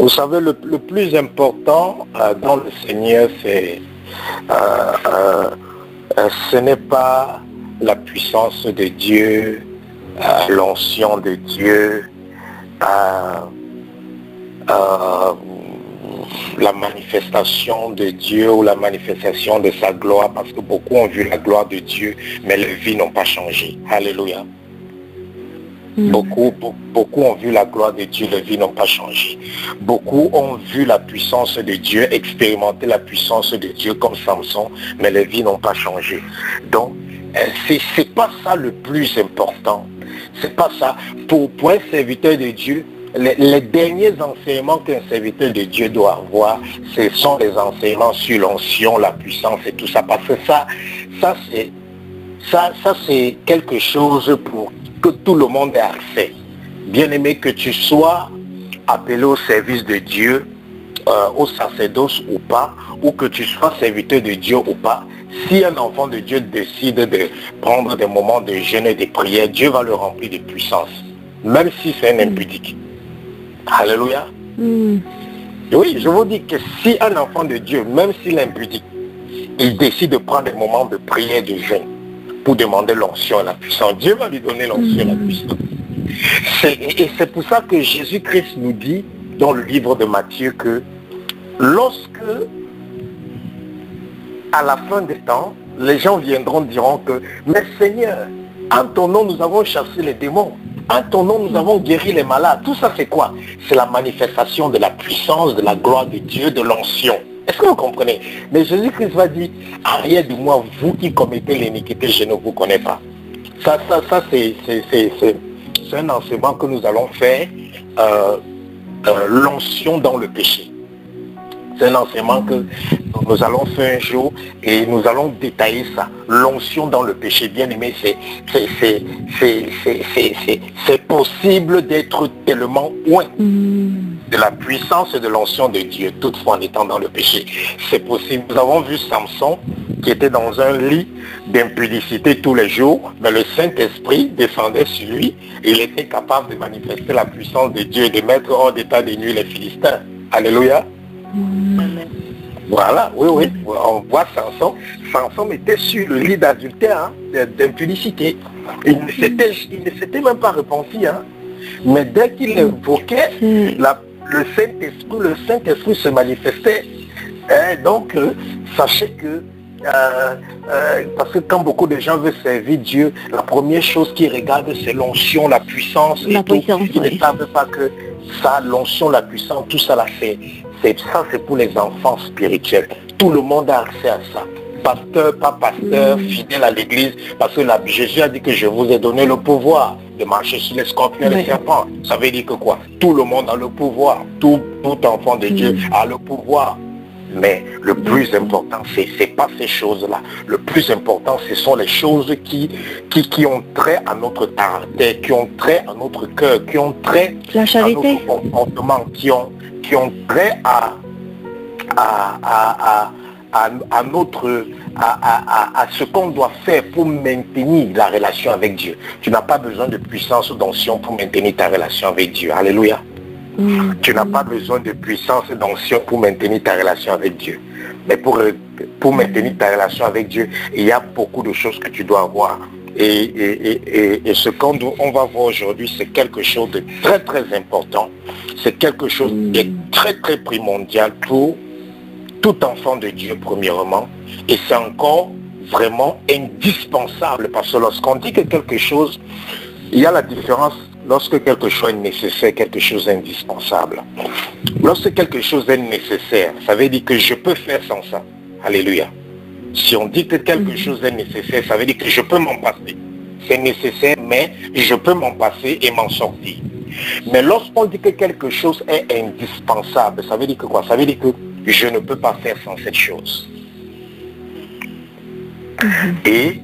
Vous savez, le plus important dans le Seigneur, ce n'est pas la puissance de Dieu, l'onction de Dieu, la manifestation de Dieu ou la manifestation de sa gloire, parce que beaucoup ont vu la gloire de Dieu, mais leurs vies n'ont pas changé. Alléluia. Beaucoup ont vu la gloire de Dieu, leurs vies n'ont pas changé. Beaucoup ont vu la puissance de Dieu, expérimenté la puissance de Dieu comme Samson, mais les vies n'ont pas changé. Donc, c'est pas ça le plus important. C'est pas ça. Pour un serviteur de Dieu, les derniers enseignements qu'un serviteur de Dieu doit avoir, ce sont les enseignements sur l'onction, la puissance et tout ça. Parce que ça c'est quelque chose pour que tout le monde ait accès. Bien aimé, que tu sois appelé au service de Dieu, au sacerdoce ou pas, ou que tu sois serviteur de Dieu ou pas, si un enfant de Dieu décide de prendre des moments de jeûne et de prière, Dieu va le remplir de puissance, même si c'est un impudique. Alléluia. Oui, je vous dis que si un enfant de Dieu, même s'il est impudique, il décide de prendre des moments de prière, de jeûne, pour demander l'onction et la puissance, Dieu va lui donner l'onction et la puissance. Et c'est pour ça que Jésus-Christ nous dit dans le livre de Matthieu que lorsque, à la fin des temps, les gens viendront diront que mais Seigneur, en ton nom nous avons chassé les démons, en ton nom nous avons guéri les malades. Tout ça c'est quoi? C'est la manifestation de la puissance, de la gloire de Dieu, de l'onction. Est-ce que vous comprenez? Mais Jésus-Christ va dire, arrière de moi, vous qui commettez l'iniquité, je ne vous connais pas. Ça c'est un enseignement que nous allons faire, l'onction dans le péché. C'est un enseignement que nous allons faire un jour et nous allons détailler ça. L'onction dans le péché, bien aimé, c'est possible d'être tellement loin de la puissance et de l'onction de Dieu, toutefois en étant dans le péché. C'est possible. Nous avons vu Samson qui était dans un lit d'impudicité tous les jours, mais le Saint-Esprit descendait sur lui et il était capable de manifester la puissance de Dieu et de mettre hors d'état de nuire les Philistins. Alléluia. Voilà, oui, on voit Samson. Samson était sur le lit d'adultère, d'impudicité. Il ne s'était même pas repenti, mais dès qu'il évoquait le Saint-Esprit se manifestait. Donc, sachez que, parce que quand beaucoup de gens veulent servir Dieu, la première chose qu'ils regardent, c'est l'onction, la puissance. Ils ne savent pas que ça, l'onction, la puissance, tout ça là, c'est pour les enfants spirituels. Tout le monde a accès à ça. Pasteur, pas pasteur, fidèle à l'église, parce que Jésus a dit que je vous ai donné le pouvoir de marcher sur les scorpions et les serpents. Ça veut dire que quoi? Tout le monde a le pouvoir. Tout enfant de Dieu a le pouvoir. Mais le plus important, c'est pas ces choses-là. Le plus important, ce sont les choses qui ont trait à notre caractère, qui ont trait à notre cœur, qui ont trait à notre comportement, qui ont trait à ce qu'on doit faire pour maintenir la relation avec Dieu. Tu n'as pas besoin de puissance ou d'onction pour maintenir ta relation avec Dieu. Alléluia. Tu n'as pas besoin de puissance et d'onction pour maintenir ta relation avec Dieu. Mais pour maintenir ta relation avec Dieu, il y a beaucoup de choses que tu dois avoir. Et ce qu'on va voir aujourd'hui, c'est quelque chose de très très important. C'est quelque chose qui est très très primordial pour tout enfant de Dieu premièrement. Et c'est encore vraiment indispensable, parce que lorsqu'on dit que quelque chose, il y a la différence lorsque quelque chose est nécessaire, quelque chose est indispensable. Lorsque quelque chose est nécessaire, ça veut dire que je peux faire sans ça. Alléluia. Si on dit que quelque chose est nécessaire, ça veut dire que je peux m'en passer. C'est nécessaire, mais je peux m'en passer et m'en sortir. Mais lorsqu'on dit que quelque chose est indispensable, ça veut dire que quoi? Ça veut dire que je ne peux pas faire sans cette chose. Et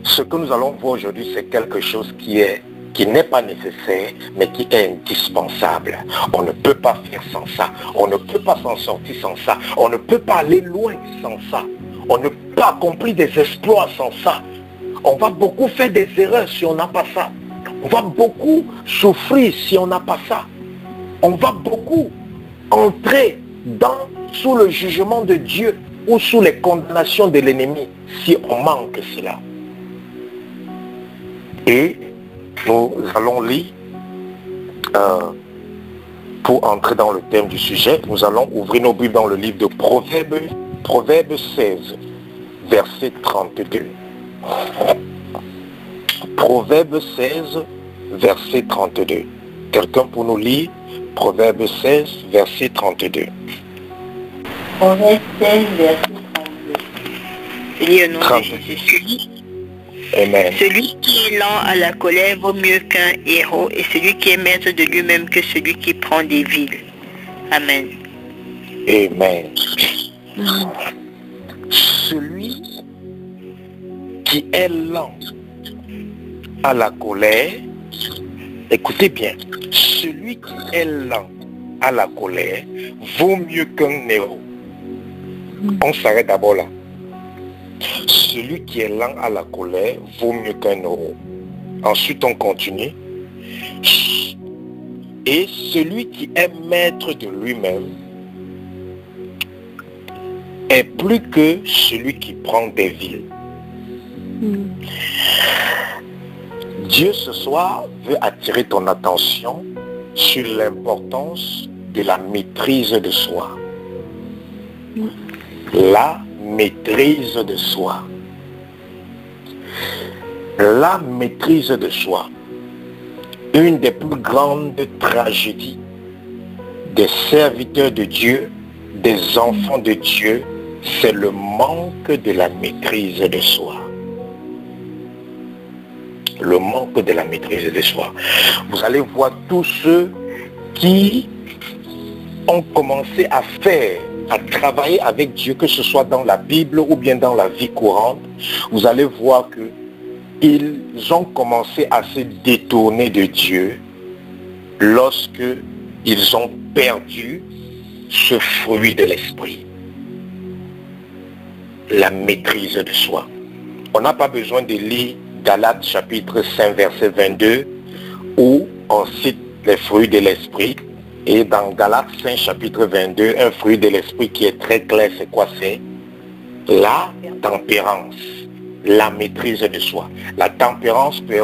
ce que nous allons voir aujourd'hui, c'est quelque chose qui n'est pas nécessaire, mais qui est indispensable. On ne peut pas faire sans ça. On ne peut pas s'en sortir sans ça. On ne peut pas aller loin sans ça. On ne peut pas accomplir des exploits sans ça. On va beaucoup faire des erreurs si on n'a pas ça. On va beaucoup souffrir si on n'a pas ça. On va beaucoup entrer sous le jugement de Dieu ou sous les condamnations de l'ennemi si on manque cela. Et nous allons lire, pour entrer dans le thème du sujet, nous allons ouvrir nos Bibles dans le livre de Proverbes 16, verset 32. Proverbes 16, verset 32. Quelqu'un pour nous lire Proverbes 16, verset 32. Proverbes 16, verset 32. Je lis au nom de Jésus. Amen. Celui qui est lent à la colère vaut mieux qu'un héros, et celui qui est maître de lui-même que celui qui prend des villes. Amen. Amen. Celui qui est lent à la colère, écoutez bien, celui qui est lent à la colère vaut mieux qu'un héros. On s'arrête d'abord là. Celui qui est lent à la colère vaut mieux qu'un héros. Ensuite, on continue. Et celui qui est maître de lui-même est plus que celui qui prend des villes. Dieu ce soir veut attirer ton attention sur l'importance de la maîtrise de soi. La maîtrise de soi. La maîtrise de soi. Une des plus grandes tragédies des serviteurs de Dieu, des enfants de Dieu, c'est le manque de la maîtrise de soi. Le manque de la maîtrise de soi. Vous allez voir tous ceux qui ont commencé à faire, à travailler avec Dieu, que ce soit dans la Bible ou bien dans la vie courante, vous allez voir que ils ont commencé à se détourner de Dieu lorsque ils ont perdu ce fruit de l'esprit. La maîtrise de soi. On n'a pas besoin de lire Galates chapitre 5 verset 22 où on cite les fruits de l'esprit. Et dans Galates 5 chapitre 22, un fruit de l'esprit qui est très clair, c'est quoi? C'est la tempérance, la maîtrise de soi. La tempérance peut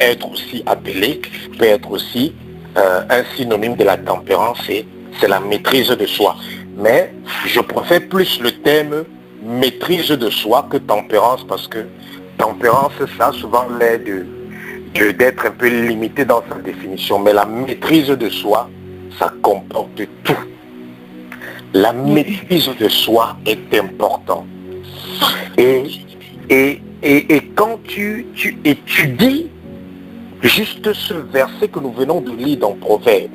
être aussi appelée, peut être aussi un synonyme de la tempérance, c'est la maîtrise de soi. Mais je préfère plus le terme maîtrise de soi que tempérance, parce que tempérance, ça a souvent l'air d'être un peu limité dans sa définition. Mais la maîtrise de soi, ça comporte tout. La maîtrise de soi est importante. Et quand tu étudies juste ce verset que nous venons de lire dans Proverbes,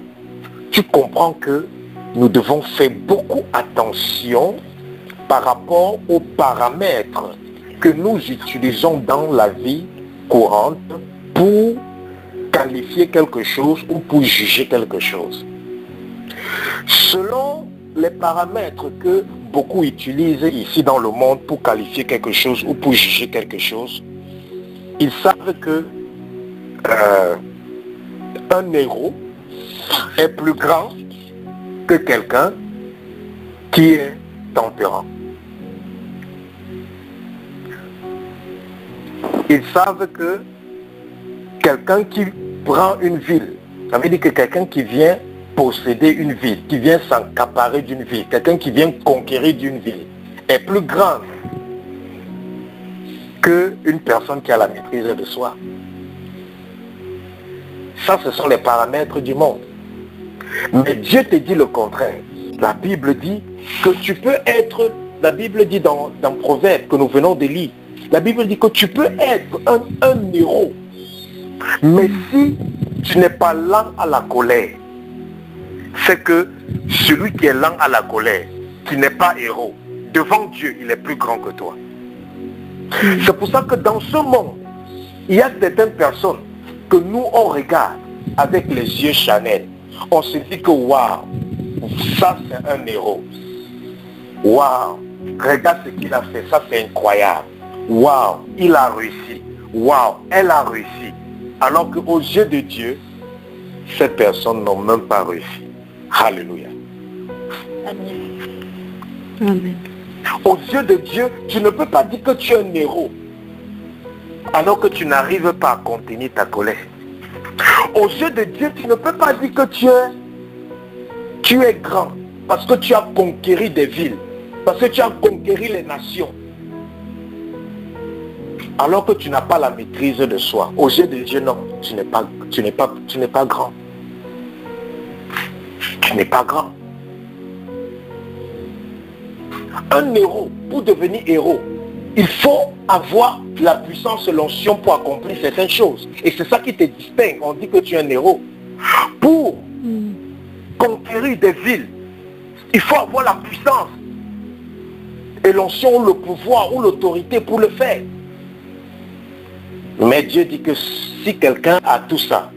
tu comprends que nous devons faire beaucoup attention par rapport aux paramètres que nous utilisons dans la vie courante pour qualifier quelque chose ou pour juger quelque chose. Selon les paramètres que beaucoup utilisent ici dans le monde pour qualifier quelque chose ou pour juger quelque chose, ils savent que un héros est plus grand que quelqu'un qui est tempérant. Ils savent que quelqu'un qui prend une ville, ça veut dire que quelqu'un qui vient posséder une ville, qui vient s'accaparer d'une ville, quelqu'un qui vient conquérir d'une ville, est plus grand qu'une personne qui a la maîtrise de soi. Ça, ce sont les paramètres du monde. Mais Dieu te dit le contraire. La Bible dit que tu peux être, la Bible dit dans Proverbes que nous venons de lire, la Bible dit que tu peux être un héros. Mais si tu n'es pas lent à la colère, c'est que celui qui est lent à la colère, qui n'est pas héros, devant Dieu, il est plus grand que toi. C'est pour ça que dans ce monde, il y a certaines personnes que nous, on regarde avec les yeux charnels. On se dit que waouh, ça c'est un héros. Waouh, regarde ce qu'il a fait, ça c'est incroyable. Waouh, il a réussi. Waouh, elle a réussi. Alors qu'aux yeux de Dieu, ces personnes n'ont même pas réussi. Alléluia. Amen. Aux yeux de Dieu, tu ne peux pas dire que tu es un héros alors que tu n'arrives pas à contenir ta colère. Aux yeux de Dieu, tu ne peux pas dire que tu es grand parce que tu as conquéri des villes, parce que tu as conquéri les nations, alors que tu n'as pas la maîtrise de soi. Aux yeux de Dieu, non, tu n'es pas grand. Tu n'es pas grand. Un héros, pour devenir héros, il faut avoir la puissance et l'onction pour accomplir certaines choses. Et c'est ça qui te distingue. On dit que tu es un héros. Pour conquérir des villes, il faut avoir la puissance et l'onction ou le pouvoir ou l'autorité pour le faire. Mais Dieu dit que si quelqu'un a tout ça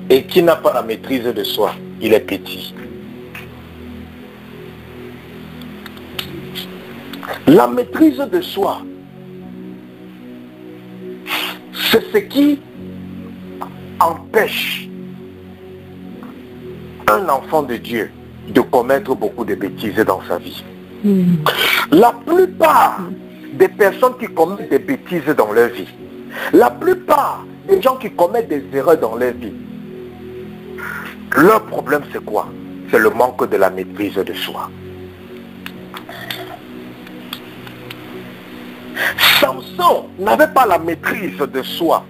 et qui n'a pas la maîtrise de soi, il est petit. La maîtrise de soi, c'est ce qui empêche un enfant de Dieu de commettre beaucoup de bêtises dans sa vie. La plupart des personnes qui commettent des bêtises dans leur vie, la plupart des gens qui commettent des erreurs dans leur vie, leur problème c'est quoi? C'est le manque de la maîtrise de soi. Samson n'avait pas la maîtrise de soi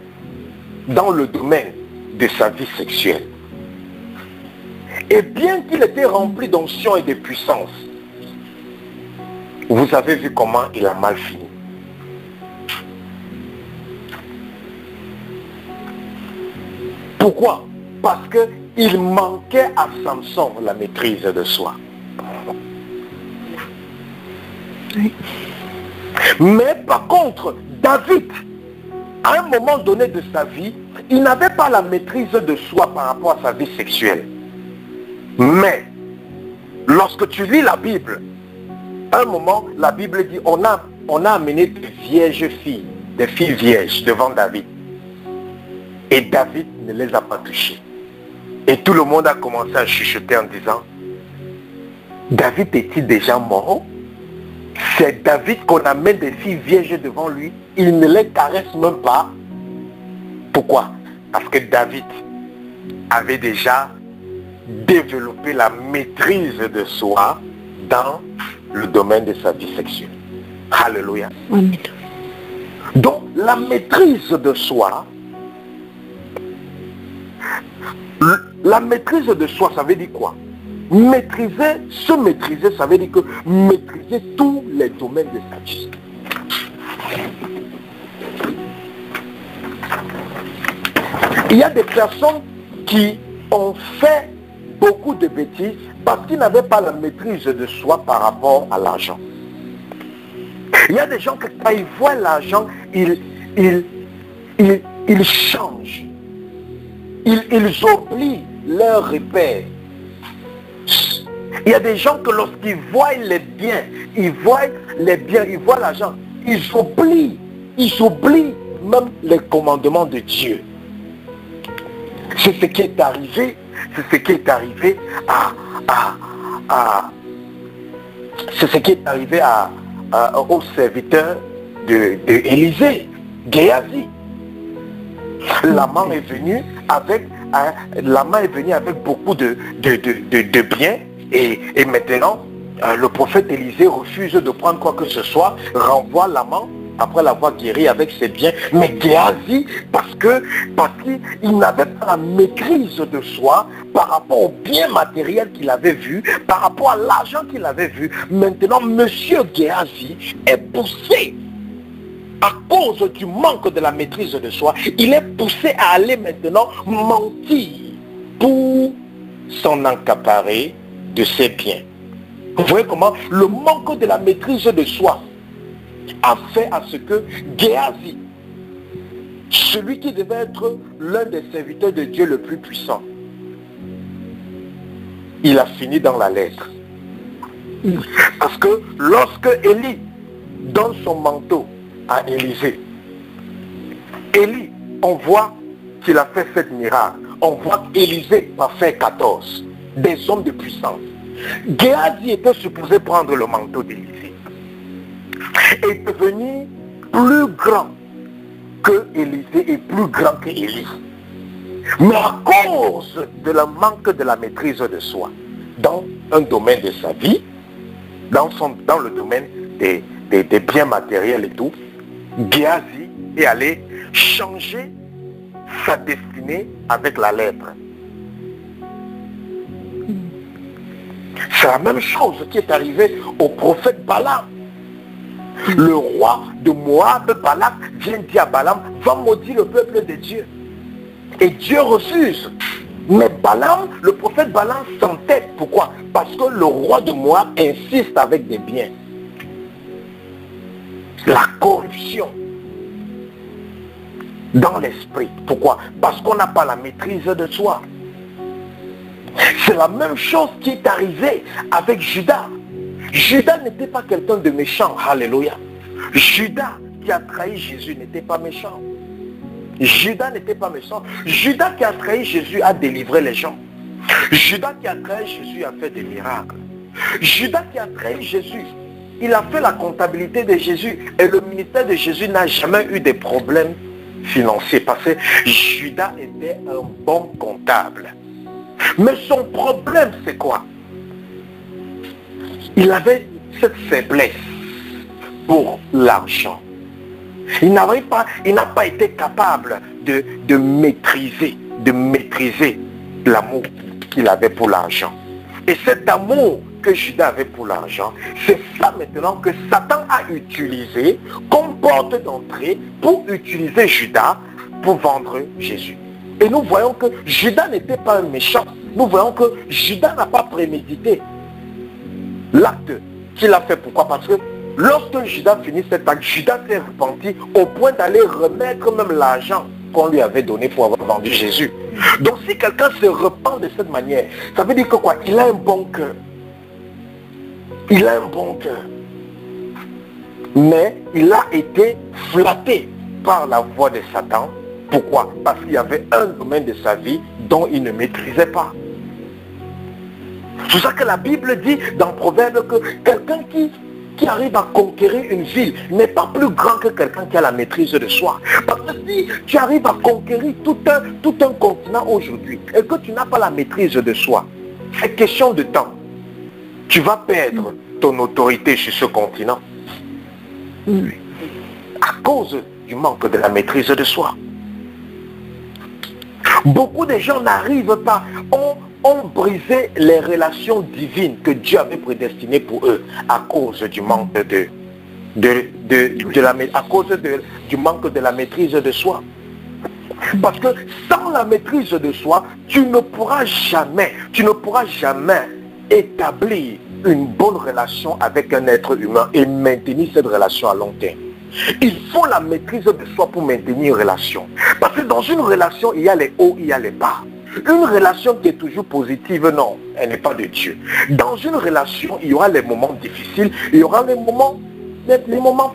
dans le domaine de sa vie sexuelle. Et bien qu'il était rempli d'onction et de puissance, vous avez vu comment il a mal fini. Pourquoi? Parce qu'il manquait à Samson la maîtrise de soi. Oui. Mais par contre, David, à un moment donné de sa vie, il n'avait pas la maîtrise de soi par rapport à sa vie sexuelle. Mais, lorsque tu lis la Bible, à un moment, la Bible dit, on a amené des vierges filles, des filles vierges devant David. Et David ne les a pas touchées. Et tout le monde a commencé à chuchoter en disant, David est-il déjà mort? C'est David qu'on amène des filles vierges devant lui. Il ne les caresse même pas. Pourquoi? Parce que David avait déjà développé la maîtrise de soi dans le domaine de sa vie sexuelle. Alléluia. Amen. Donc, la maîtrise de soi, la maîtrise de soi, ça veut dire quoi? Maîtriser, se maîtriser, ça veut dire que maîtriser tous les domaines de sa vie. Il y a des personnes qui ont fait beaucoup de bêtises parce qu'ils n'avaient pas la maîtrise de soi par rapport à l'argent. Il y a des gens que quand ils voient l'argent, ils changent. Ils oublient leurs repères. Il y a des gens que lorsqu'ils voient les biens, ils voient l'argent, ils oublient même les commandements de Dieu. C'est ce qui est arrivé, au serviteur d'Élisée, Géasi. L'amant est venu avec beaucoup de biens et maintenant le prophète Élisée refuse de prendre quoi que ce soit, renvoie l'amant après l'avoir guéri avec ses biens. Mais Géasi, parce qu'il n'avait pas la maîtrise de soi par rapport aux biens matériels qu'il avait vus, par rapport à l'argent qu'il avait vu. Maintenant, monsieur Géasi est poussé à cause du manque de la maîtrise de soi. Il est poussé à aller maintenant mentir pour s'en accaparer de ses biens. Vous voyez comment le manque de la maîtrise de soi a fait à ce que Géasi, celui qui devait être l'un des serviteurs de Dieu le plus puissant, il a fini dans la lettre. Parce que lorsque Élie donne son manteau à Élisée, Élie, on voit qu'il a fait 7 miracles. On voit qu'Élisée a fait 14. Des hommes de puissance. Géasi était supposé prendre le manteau d'Élisée et devenir plus grand que Élisée et plus grand que Élie. Mais à cause de la manque de la maîtrise de soi, dans un domaine de sa vie, dans le domaine des biens matériels et tout, Géasi est allé changer sa destinée avec la lèpre. C'est la même chose qui est arrivée au prophète Balaam. Le roi de Moab, Balak, vient dire à Balaam, va maudire le peuple de Dieu. Et Dieu refuse. Mais Balaam, le prophète Balaam s'entête. Pourquoi? Parce que le roi de Moab insiste avec des biens. La corruption dans l'esprit. Pourquoi? Parce qu'on n'a pas la maîtrise de soi. C'est la même chose qui est arrivée avec Judas. Judas n'était pas quelqu'un de méchant. Alléluia. Judas qui a trahi Jésus n'était pas méchant. Judas n'était pas méchant. Judas qui a trahi Jésus a délivré les gens. Judas qui a trahi Jésus a fait des miracles. Judas qui a trahi Jésus, il a fait la comptabilité de Jésus et le ministère de Jésus n'a jamais eu des problèmes financiers parce que Judas était un bon comptable. Mais son problème c'est quoi? Il avait cette faiblesse pour l'argent. Il n'a pas été capable de maîtriser l'amour qu'il avait pour l'argent. Et cet amour que Judas avait pour l'argent, c'est ça maintenant que Satan a utilisé comme porte d'entrée pour utiliser Judas pour vendre Jésus. Et nous voyons que Judas n'était pas un méchant. Nous voyons que Judas n'a pas prémédité l'acte qu'il a fait. Pourquoi? Parce que lorsque Judas finit cet acte, Judas s'est repenti au point d'aller remettre même l'argent qu'on lui avait donné pour avoir vendu Jésus. Donc si quelqu'un se repent de cette manière, ça veut dire que quoi? Il a un bon cœur. Il a un bon cœur. Mais il a été flatté par la voix de Satan. Pourquoi? Parce qu'il y avait un domaine de sa vie dont il ne maîtrisait pas. C'est pour ça que la Bible dit dans Proverbe que quelqu'un qui arrive à conquérir une ville n'est pas plus grand que quelqu'un qui a la maîtrise de soi. Parce que si tu arrives à conquérir tout un continent aujourd'hui et que tu n'as pas la maîtrise de soi, c'est question de temps. Tu vas perdre ton autorité sur ce continent. À cause du manque de la maîtrise de soi. Beaucoup de gens n'arrivent pas, ont brisé les relations divines que Dieu avait prédestinées pour eux à cause du manque du manque de la maîtrise de soi. Parce que sans la maîtrise de soi, tu ne pourras jamais établir une bonne relation avec un être humain et maintenir cette relation à long terme. Il faut la maîtrise de soi pour maintenir une relation. Parce que dans une relation, il y a les hauts, il y a les bas. Une relation qui est toujours positive, non, elle n'est pas de Dieu. Dans une relation, il y aura les moments difficiles, il y aura les moments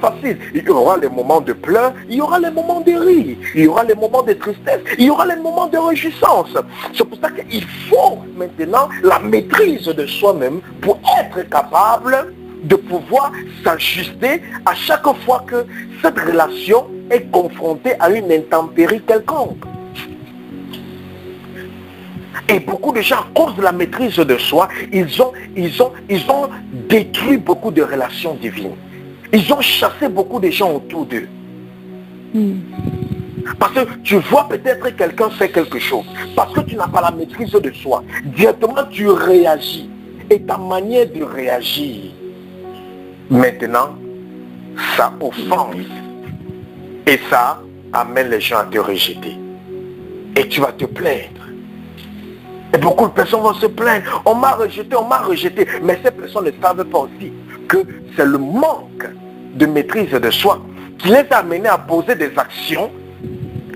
faciles, il y aura les moments de pleurs, il y aura les moments de rire, il y aura les moments de tristesse, il y aura les moments de réjouissance. C'est pour ça qu'il faut maintenant la maîtrise de soi-même pour être capable de pouvoir s'ajuster à chaque fois que cette relation est confrontée à une intempérie quelconque. Et beaucoup de gens, à cause de la maîtrise de soi, ils ont détruit beaucoup de relations divines. Ils ont chassé beaucoup de gens autour d'eux. Parce que tu vois peut-être quelqu'un fait quelque chose. Parce que tu n'as pas la maîtrise de soi. Directement tu réagis. Et ta manière de réagir, maintenant, ça offense. Et ça amène les gens à te rejeter. Et tu vas te plaindre. Et beaucoup de personnes vont se plaindre. On m'a rejeté. Mais ces personnes ne savent pas aussi que c'est le manque de maîtrise de soi qui les a amenés à poser des actions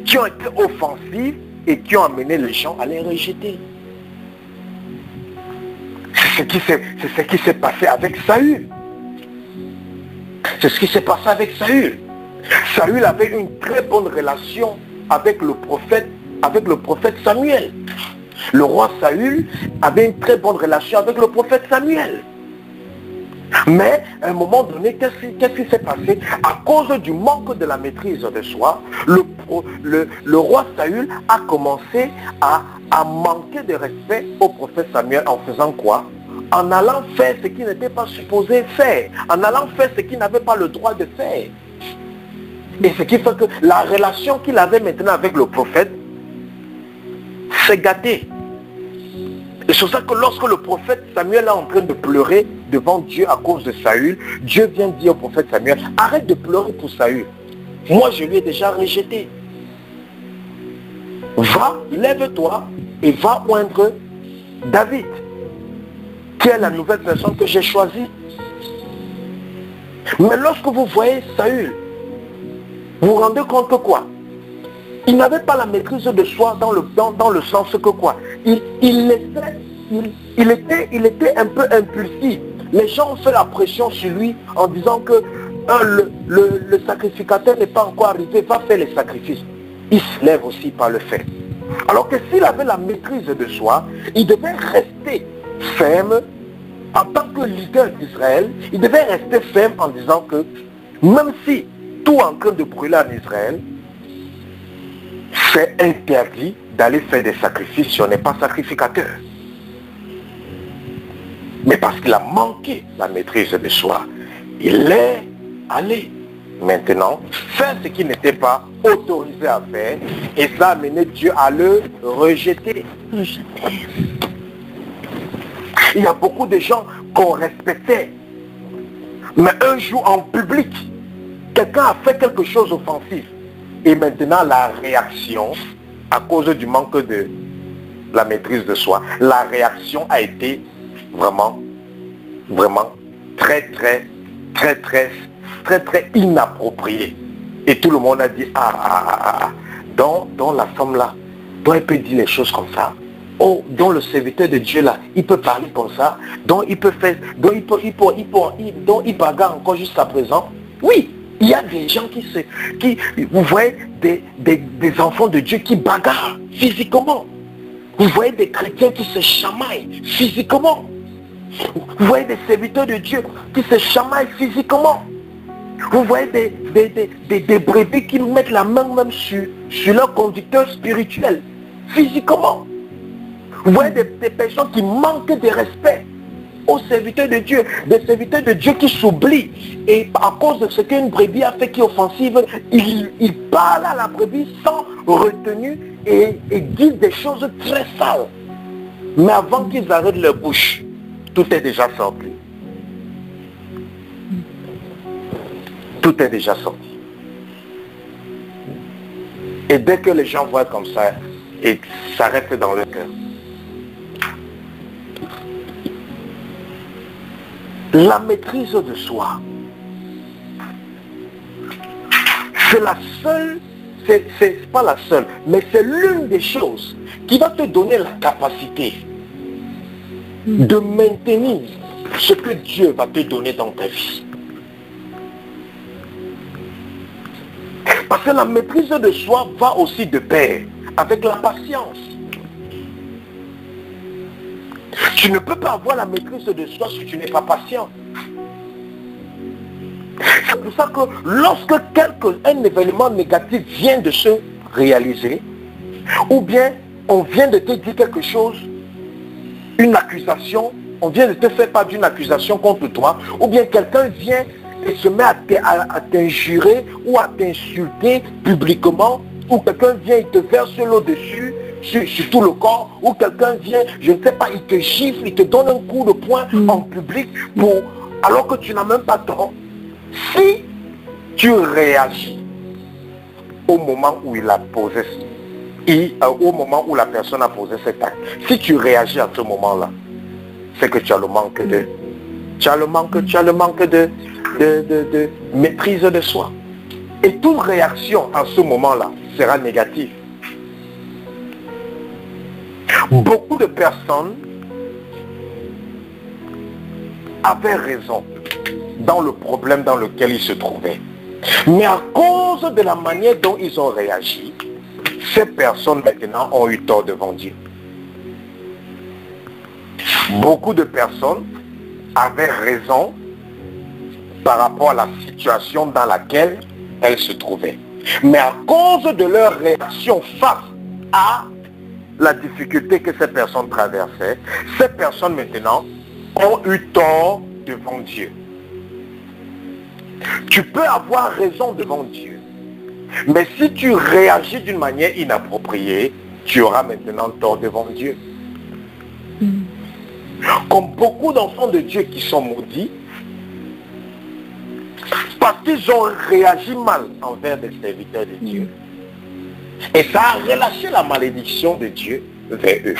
qui ont été offensives et qui ont amené les gens à les rejeter. C'est ce qui s'est passé avec Saül. C'est ce qui s'est passé avec Saül. Saül avait une très bonne relation avec le prophète Samuel. Le roi Saül avait une très bonne relation avec le prophète Samuel. Mais à un moment donné, qu'est-ce qui s'est passé? À cause du manque de la maîtrise de soi, le roi Saül a commencé à manquer de respect au prophète Samuel en faisant quoi? En allant faire ce qu'il n'était pas supposé faire, en allant faire ce qu'il n'avait pas le droit de faire. Et ce qui fait que la relation qu'il avait maintenant avec le prophète s'est gâtée. Et c'est pour ça que lorsque le prophète Samuel est en train de pleurer devant Dieu à cause de Saül, Dieu vient dire au prophète Samuel, arrête de pleurer pour Saül. Moi, je lui ai déjà rejeté. Va, lève-toi et va oindre David, qui est la nouvelle personne que j'ai choisie. Mais lorsque vous voyez Saül, vous vous rendez compte que quoi? Il n'avait pas la maîtrise de soi dans le sens que quoi? Il était un peu impulsif. Les gens ont fait la pression sur lui en disant que le sacrificateur n'est pas encore arrivé, va faire les sacrifices. Il se lève aussi par le fait. Alors que s'il avait la maîtrise de soi, il devait rester ferme en tant que leader d'Israël. Il devait rester ferme en disant que même si tout est en train de brûler en Israël, c'est interdit d'aller faire des sacrifices si on n'est pas sacrificateur. Mais parce qu'il a manqué la maîtrise de soi, il est allé maintenant faire ce qu'il n'était pas autorisé à faire, et ça a amené Dieu à le rejeter. Il y a beaucoup de gens qu'on respectait, mais un jour en public, quelqu'un a fait quelque chose d'offensif. Et maintenant, la réaction, à cause du manque de la maîtrise de soi, la réaction a été vraiment très inappropriée. Et tout le monde a dit, dans la femme là, dont elle peut dire les choses comme ça. Oh, dans le serviteur de Dieu là, il peut parler comme ça, dont il peut faire, dont il bagarre encore jusqu'à présent. Oui. Il y a des gens vous voyez des enfants de Dieu qui bagarrent physiquement. Vous voyez des chrétiens qui se chamaillent physiquement. Vous voyez des serviteurs de Dieu qui se chamaillent physiquement. Vous voyez des brebis qui mettent la main même sur leur conducteur spirituel, physiquement. Vous voyez des personnes qui manquent de respect aux serviteurs de Dieu, des serviteurs de Dieu qui s'oublient, et à cause de ce qu'une brebis a fait qui est offensive, il parle à la brebis sans retenue et disent des choses très sales. Mais avant qu'ils arrêtent leur bouche, tout est déjà sorti. Tout est déjà sorti. Et dès que les gens voient comme ça, et ça reste dans leur cœur. La maîtrise de soi, c'est la seule, c'est pas la seule, mais c'est l'une des choses qui va te donner la capacité de maintenir ce que Dieu va te donner dans ta vie. Parce que la maîtrise de soi va aussi de pair avec la patience. Tu ne peux pas avoir la maîtrise de soi si tu n'es pas patient. C'est pour ça que lorsque un événement négatif vient de se réaliser, ou bien on vient de te dire quelque chose, une accusation, on vient de te faire part d'une accusation contre toi, ou bien quelqu'un vient et se met à t'injurer ou à t'insulter publiquement, ou quelqu'un vient et te verse l'eau dessus, sur tout le corps, ou quelqu'un vient, je ne sais pas, il te gifle, il te donne un coup de poing en public, alors que tu n'as même pas tort. Si tu réagis au moment où il a posé, au moment où la personne a posé cet acte, si tu réagis à ce moment-là, c'est que tu as le manque de maîtrise de soi. Et toute réaction à ce moment-là sera négative. Beaucoup de personnes avaient raison dans le problème dans lequel ils se trouvaient. Mais à cause de la manière dont ils ont réagi, ces personnes maintenant ont eu tort devant Dieu. Beaucoup de personnes avaient raison par rapport à la situation dans laquelle elles se trouvaient. Mais à cause de leur réaction face à la difficulté que ces personnes traversaient, ces personnes maintenant ont eu tort devant Dieu. Tu peux avoir raison devant Dieu, mais si tu réagis d'une manière inappropriée, tu auras maintenant tort devant Dieu. Comme beaucoup d'enfants de Dieu qui sont maudits, parce qu'ils ont réagi mal envers des serviteurs de Dieu. Et ça a relâché la malédiction de Dieu vers eux.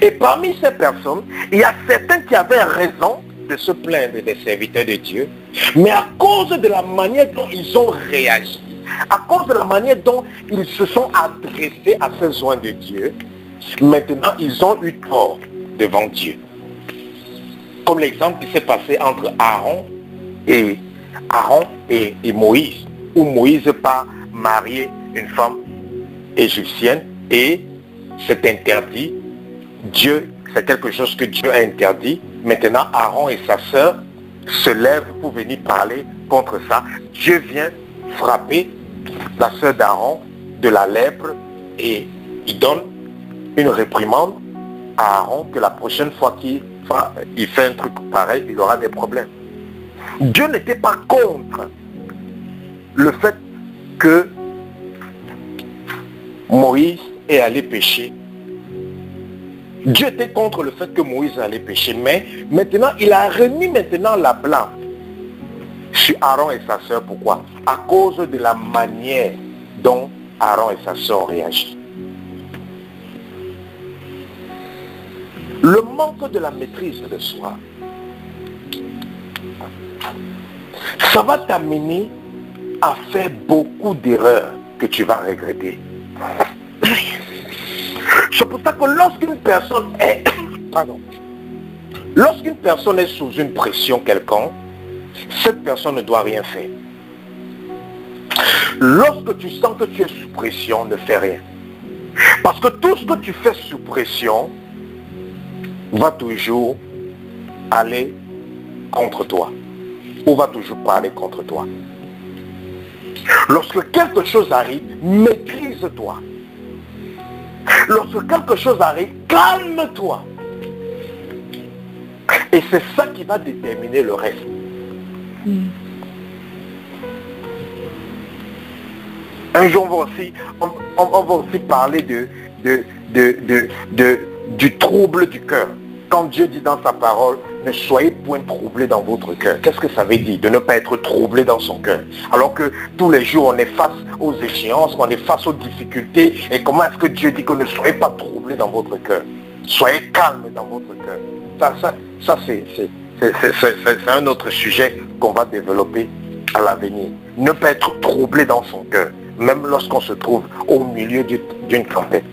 Et parmi ces personnes, il y a certains qui avaient raison de se plaindre des serviteurs de Dieu, mais à cause de la manière dont ils ont réagi, à cause de la manière dont ils se sont adressés à ces oins de Dieu, maintenant ils ont eu tort devant Dieu. Comme l'exemple qui s'est passé entre Aaron et Moïse, où Moïse part marier une femme égyptienne et c'est interdit. Dieu, c'est quelque chose que Dieu a interdit. Maintenant, Aaron et sa sœur se lèvent pour venir parler contre ça. Dieu vient frapper la sœur d'Aaron de la lèpre et il donne une réprimande à Aaron que la prochaine fois qu'il fait un truc pareil, il aura des problèmes. Dieu n'était pas contre le fait que Moïse est allé pécher. Dieu était contre le fait que Moïse allait pécher, mais maintenant il a remis maintenant la blâme sur Aaron et sa sœur. Pourquoi? À cause de la manière dont Aaron et sa sœur ont réagi. Le manque de la maîtrise de soi, ça va t'amener à faire beaucoup d'erreurs que tu vas regretter. C'est pour ça que lorsqu'une personne est lorsqu'une personne est sous une pression quelconque, cette personne ne doit rien faire. Lorsque tu sens que tu es sous pression, ne fais rien. Parce que tout ce que tu fais sous pression va toujours aller contre toi. Ou va toujours parler contre toi. Lorsque quelque chose arrive, maîtrise-toi. Lorsque quelque chose arrive, calme-toi. Et c'est ça qui va déterminer le reste. Un jour, on va aussi parler du trouble du cœur. Quand Dieu dit dans sa parole, ne soyez point troublés dans votre cœur. Qu'est-ce que ça veut dire? De ne pas être troublé dans son cœur. Alors que tous les jours, on est face aux échéances, on est face aux difficultés. Et comment est-ce que Dieu dit que ne soyez pas troublés dans votre cœur? Soyez calme dans votre cœur. Ça c'est un autre sujet qu'on va développer à l'avenir. Ne pas être troublé dans son cœur, même lorsqu'on se trouve au milieu d'une tempête.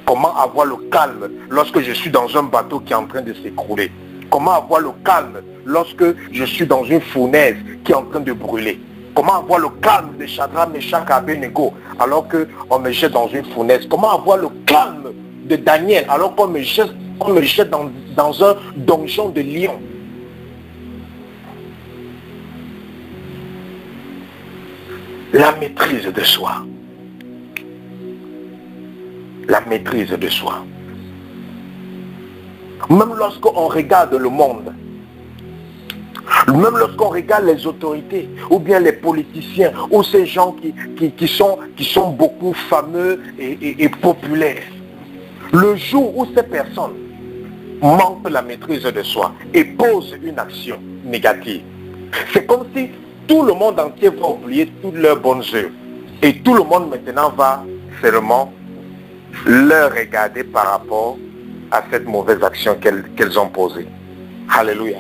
Comment avoir le calme lorsque je suis dans un bateau qui est en train de s'écrouler? Comment avoir le calme lorsque je suis dans une fournaise qui est en train de brûler? Comment avoir le calme de Shadrach, Meshach et Abednego alors qu'on me jette dans une fournaise? Comment avoir le calme de Daniel alors qu'on me jette dans un donjon de lion? La maîtrise de soi. La maîtrise de soi. Même lorsqu'on regarde le monde, même lorsqu'on regarde les autorités, ou bien les politiciens, ou ces gens qui sont beaucoup fameux et populaires, le jour où ces personnes manquent la maîtrise de soi et posent une action négative, c'est comme si tout le monde entier va oublier toutes leurs bonnes œuvres. Et tout le monde maintenant va seulement leur regarder par rapport à cette mauvaise action qu'elles ont posée. Alléluia.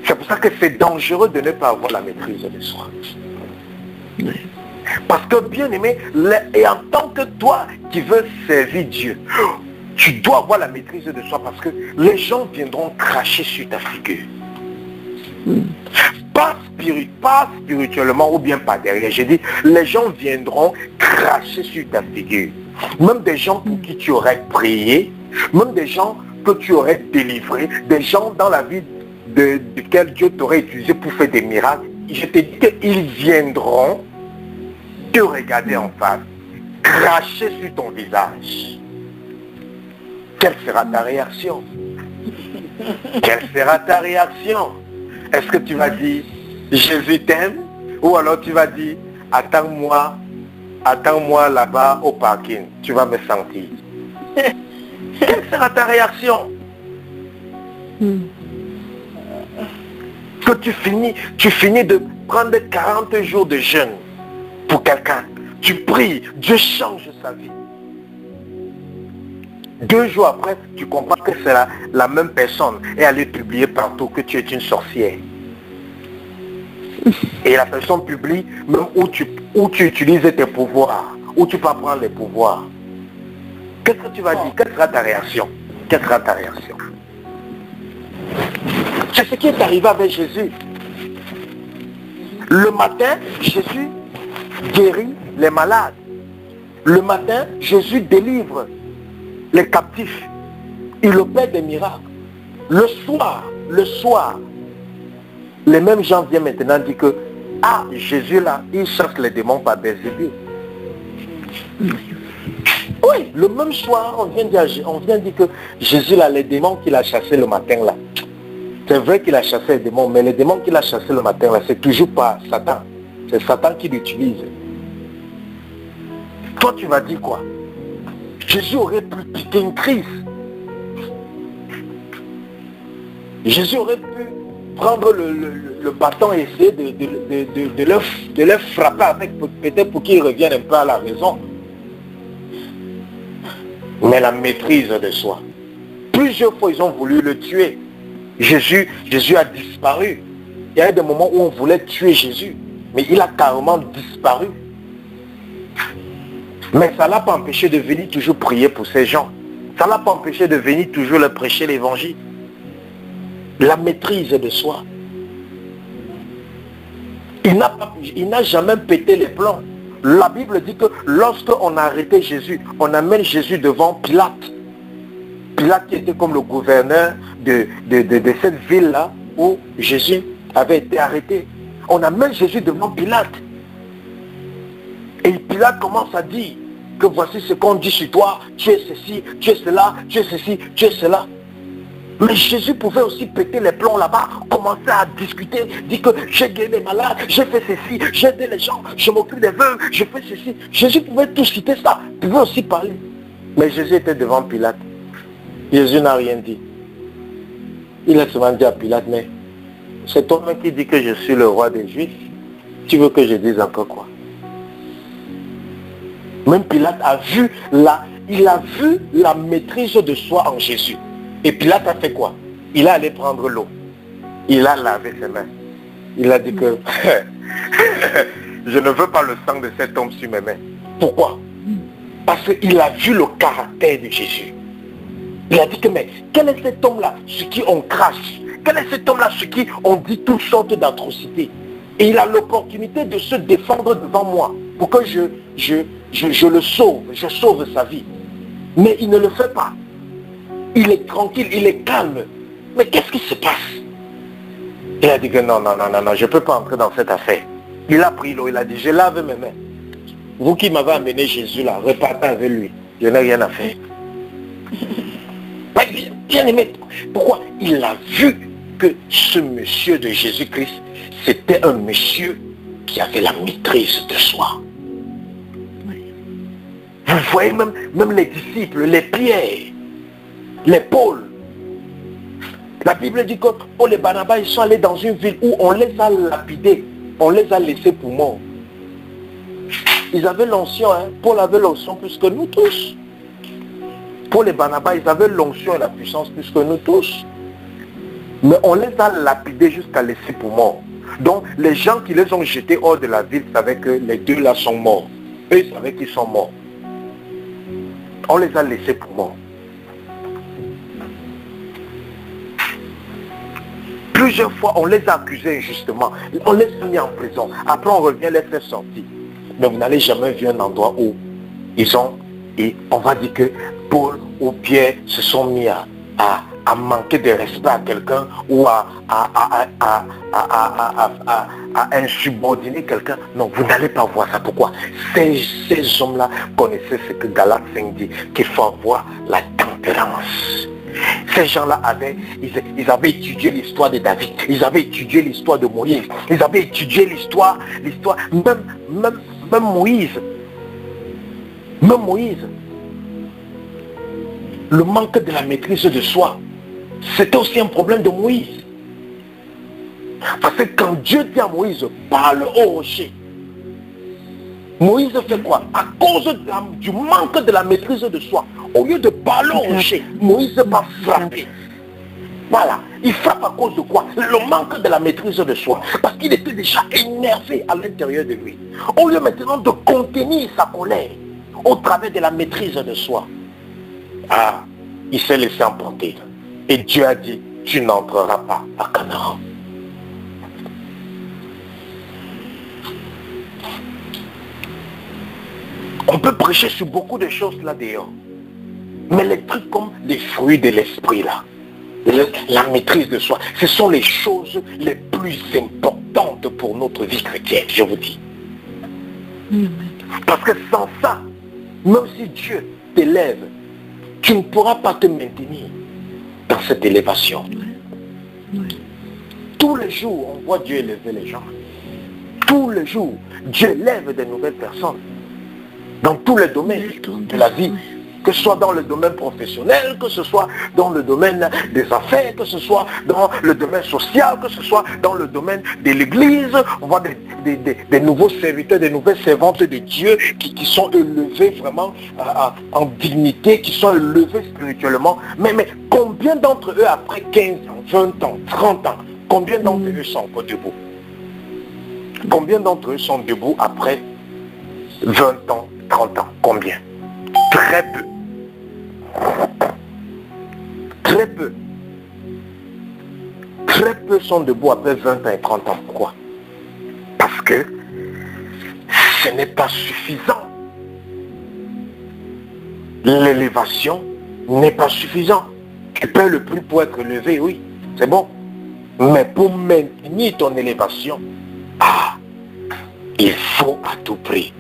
C'est pour ça que c'est dangereux de ne pas avoir la maîtrise de soi. Parce que bien aimé, et en tant que toi qui veux servir Dieu, tu dois avoir la maîtrise de soi parce que les gens viendront cracher sur ta figure. Pas spirituellement ou bien pas derrière. J'ai dit, les gens viendront cracher sur ta figure. Même des gens pour qui tu aurais prié, même des gens que tu aurais délivré, des gens dans la vie duquel Dieu t'aurait utilisé pour faire des miracles, je te dis qu'ils viendront te regarder en face, cracher sur ton visage. Quelle sera ta réaction? Quelle sera ta réaction? Est-ce que tu vas dire, Jésus t'aime? Ou alors tu vas dire, attends-moi là-bas au parking, tu vas me sentir. Quelle sera ta réaction? Que tu finis de prendre 40 jours de jeûne pour quelqu'un. Tu pries, Dieu change sa vie. 2 jours après, tu comprends que c'est la même personne et elle est publiée partout que tu es une sorcière. Et la personne publie même où tu utilises tes pouvoirs, où tu peux prendre les pouvoirs. Qu'est-ce que tu vas dire? Quelle sera ta réaction? Quelle sera ta réaction? C'est ce qui est arrivé avec Jésus. Le matin, Jésus guérit les malades. Le matin, Jésus délivre les captifs. Il opère des miracles. Le soir, les mêmes gens viennent maintenant dire que Jésus là, il chasse les démons par Belzébul. Oui, le même soir, on vient dire que Jésus là, les démons qu'il a chassés le matin là. C'est vrai qu'il a chassé les démons, mais les démons qu'il a chassés le matin là, c'est toujours pas Satan. C'est Satan qui l'utilise. Toi, tu vas dire quoi? Jésus aurait pu piquer une crise. Jésus aurait pu prendre le bâton et essayer de leur frapper avec, peut-être pour qu'ils reviennent un peu à la raison. Mais la maîtrise de soi. Plusieurs fois, ils ont voulu le tuer. Jésus a disparu. Il y a eu des moments où on voulait tuer Jésus, mais il a carrément disparu. Mais ça ne l'a pas empêché de venir toujours prier pour ces gens. Ça ne l'a pas empêché de venir toujours leur prêcher l'évangile. La maîtrise de soi. Il n'a jamais pété les plombs. La Bible dit que lorsqu'on a arrêté Jésus, on amène Jésus devant Pilate. Pilate qui était comme le gouverneur de cette ville-là où Jésus avait été arrêté. On amène Jésus devant Pilate. Et Pilate commence à dire que voici ce qu'on dit sur toi, tu es ceci, tu es cela, tu es ceci, tu es cela. Mais Jésus pouvait aussi péter les plombs là-bas, commencer à discuter, dire que j'ai guéri les malades, j'ai fait ceci, j'ai aidé les gens, je m'occupe des veuves, je fais ceci. Jésus pouvait tout citer ça, il pouvait aussi parler. Mais Jésus était devant Pilate. Jésus n'a rien dit. Il a souvent dit à Pilate, mais c'est toi-même qui dis que je suis le roi des Juifs. Tu veux que je dise encore quoi? Même Pilate a vu la maîtrise de soi en Jésus. Et Pilate a fait quoi? Il a allé prendre l'eau. Il a lavé ses mains. Il a dit que je ne veux pas le sang de cet homme sur mes mains. Pourquoi? Parce qu'il a vu le caractère de Jésus. Il a dit que mais quel est cet homme-là sur qui on crache? Quel est cet homme-là sur qui on dit toutes sortes d'atrocités? Et il a l'opportunité de se défendre devant moi pour que je le sauve, je sauve sa vie. Mais il ne le fait pas. Il est tranquille, il est calme. Mais qu'est-ce qui se passe? Il a dit que non, je ne peux pas entrer dans cette affaire. Il a pris l'eau, il a dit, je lave mes mains. Vous qui m'avez amené Jésus là, repartez avec lui. Je n'ai rien à faire. Bien aimé, pourquoi? Il a vu que ce monsieur de Jésus-Christ, c'était un monsieur qui avait la maîtrise de soi. Vous voyez même les disciples, les Pierre, les Paul. La Bible dit que Paul et Barnabas, ils sont allés dans une ville où on les a lapidés, on les a laissés pour morts. Ils avaient l'onction, hein? Paul avait l'onction plus que nous tous. Paul et Barnabas, ils avaient l'onction et la puissance plus que nous tous. Mais on les a lapidés jusqu'à laisser pour morts. Donc les gens qui les ont jetés hors de la ville savaient que les deux là sont morts. Eux, ils savaient qu'ils sont morts. On les a laissés pour morts. Plusieurs fois, on les a accusés injustement. On les a mis en prison. Après, on revient les faire sortir. Mais vous n'allez jamais vu un endroit où ils ont, et on va dire que Paul ou Pierre se sont mis à à manquer de respect à quelqu'un ou à insubordonner quelqu'un. Non, vous n'allez pas voir ça. Pourquoi? Ces hommes-là connaissaient ce que Galates 5 dit, qu'il faut avoir la tempérance. Ces gens-là ils avaient étudié l'histoire de David, ils avaient étudié l'histoire de Moïse, ils avaient étudié l'histoire, même Moïse. Même Moïse. Le manque de la maîtrise de soi, c'était aussi un problème de Moïse. Parce que quand Dieu dit à Moïse, parle au rocher, Moïse fait quoi? À cause du manque de la maîtrise de soi, au lieu de parler au rocher, Moïse va frapper. Voilà, il frappe à cause de quoi? Le manque de la maîtrise de soi. Parce qu'il était déjà énervé à l'intérieur de lui. Au lieu maintenant de contenir sa colère au travers de la maîtrise de soi, il s'est laissé emporter. Et Dieu a dit, tu n'entreras pas à Canaan. On peut prêcher sur beaucoup de choses là dehors. Mais les trucs comme les fruits de l'esprit là, la maîtrise de soi, ce sont les choses les plus importantes pour notre vie chrétienne, je vous dis. Parce que sans ça, même si Dieu t'élève, tu ne pourras pas te maintenir dans cette élévation. Tous les jours, on voit Dieu élever les gens. Tous les jours, Dieu élève de nouvelles personnes. Dans tous les domaines de la vie. Que ce soit dans le domaine professionnel, que ce soit dans le domaine des affaires, que ce soit dans le domaine social, que ce soit dans le domaine de l'église. On voit des nouveaux serviteurs, des nouvelles servantes de Dieu qui sont élevés vraiment en dignité, qui sont élevés spirituellement. Mais combien d'entre eux après 15 ans, 20 ans, 30 ans, combien d'entre eux sont encore debout? Combien d'entre eux sont debout après 20 ans, 30 ans? Combien? Très peu. Très peu. Très peu sont debout après 20 ans et 30 ans. Pourquoi? Parce que ce n'est pas suffisant. L'élévation n'est pas suffisant. Tu paies le prix pour être élevé, oui, c'est bon. Mais pour maintenir ton élévation, il faut à tout prix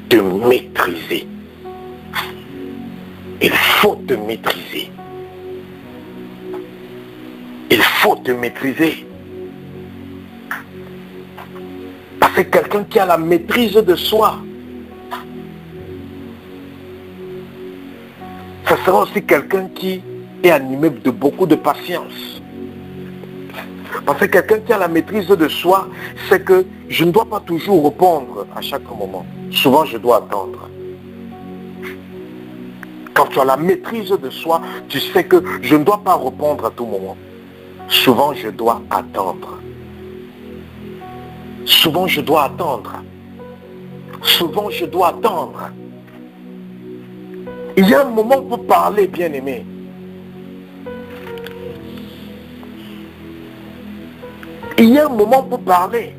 te maîtriser. Il faut te maîtriser. Il faut te maîtriser. Parce que quelqu'un qui a la maîtrise de soi, ça sera aussi quelqu'un qui est animé de beaucoup de patience. Parce que quelqu'un qui a la maîtrise de soi, c'est que je ne dois pas toujours répondre à chaque moment. Souvent, je dois attendre. Quand tu as la maîtrise de soi, tu sais que je ne dois pas répondre à tout moment. Souvent, je dois attendre. Souvent, je dois attendre. Souvent, je dois attendre. Il y a un moment pour parler, bien-aimé. Il y a un moment pour parler.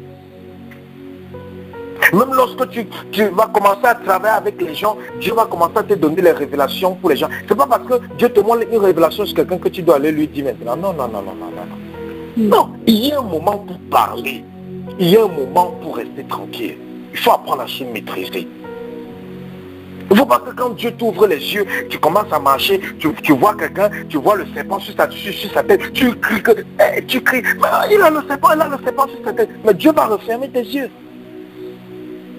Même lorsque tu vas commencer à travailler avec les gens, Dieu va commencer à te donner les révélations pour les gens. C'est pas parce que Dieu te montre une révélation sur quelqu'un que tu dois aller lui dire maintenant. Non, non, non, non, non, non. Non, il y a un moment pour parler. Il y a un moment pour rester tranquille. Il faut apprendre à se maîtriser. Il ne faut pas que quand Dieu t'ouvre les yeux, tu commences à marcher, tu vois quelqu'un, tu vois le serpent sur sa tête, tu cries, mais il a le serpent sur sa tête. Mais Dieu va refermer tes yeux.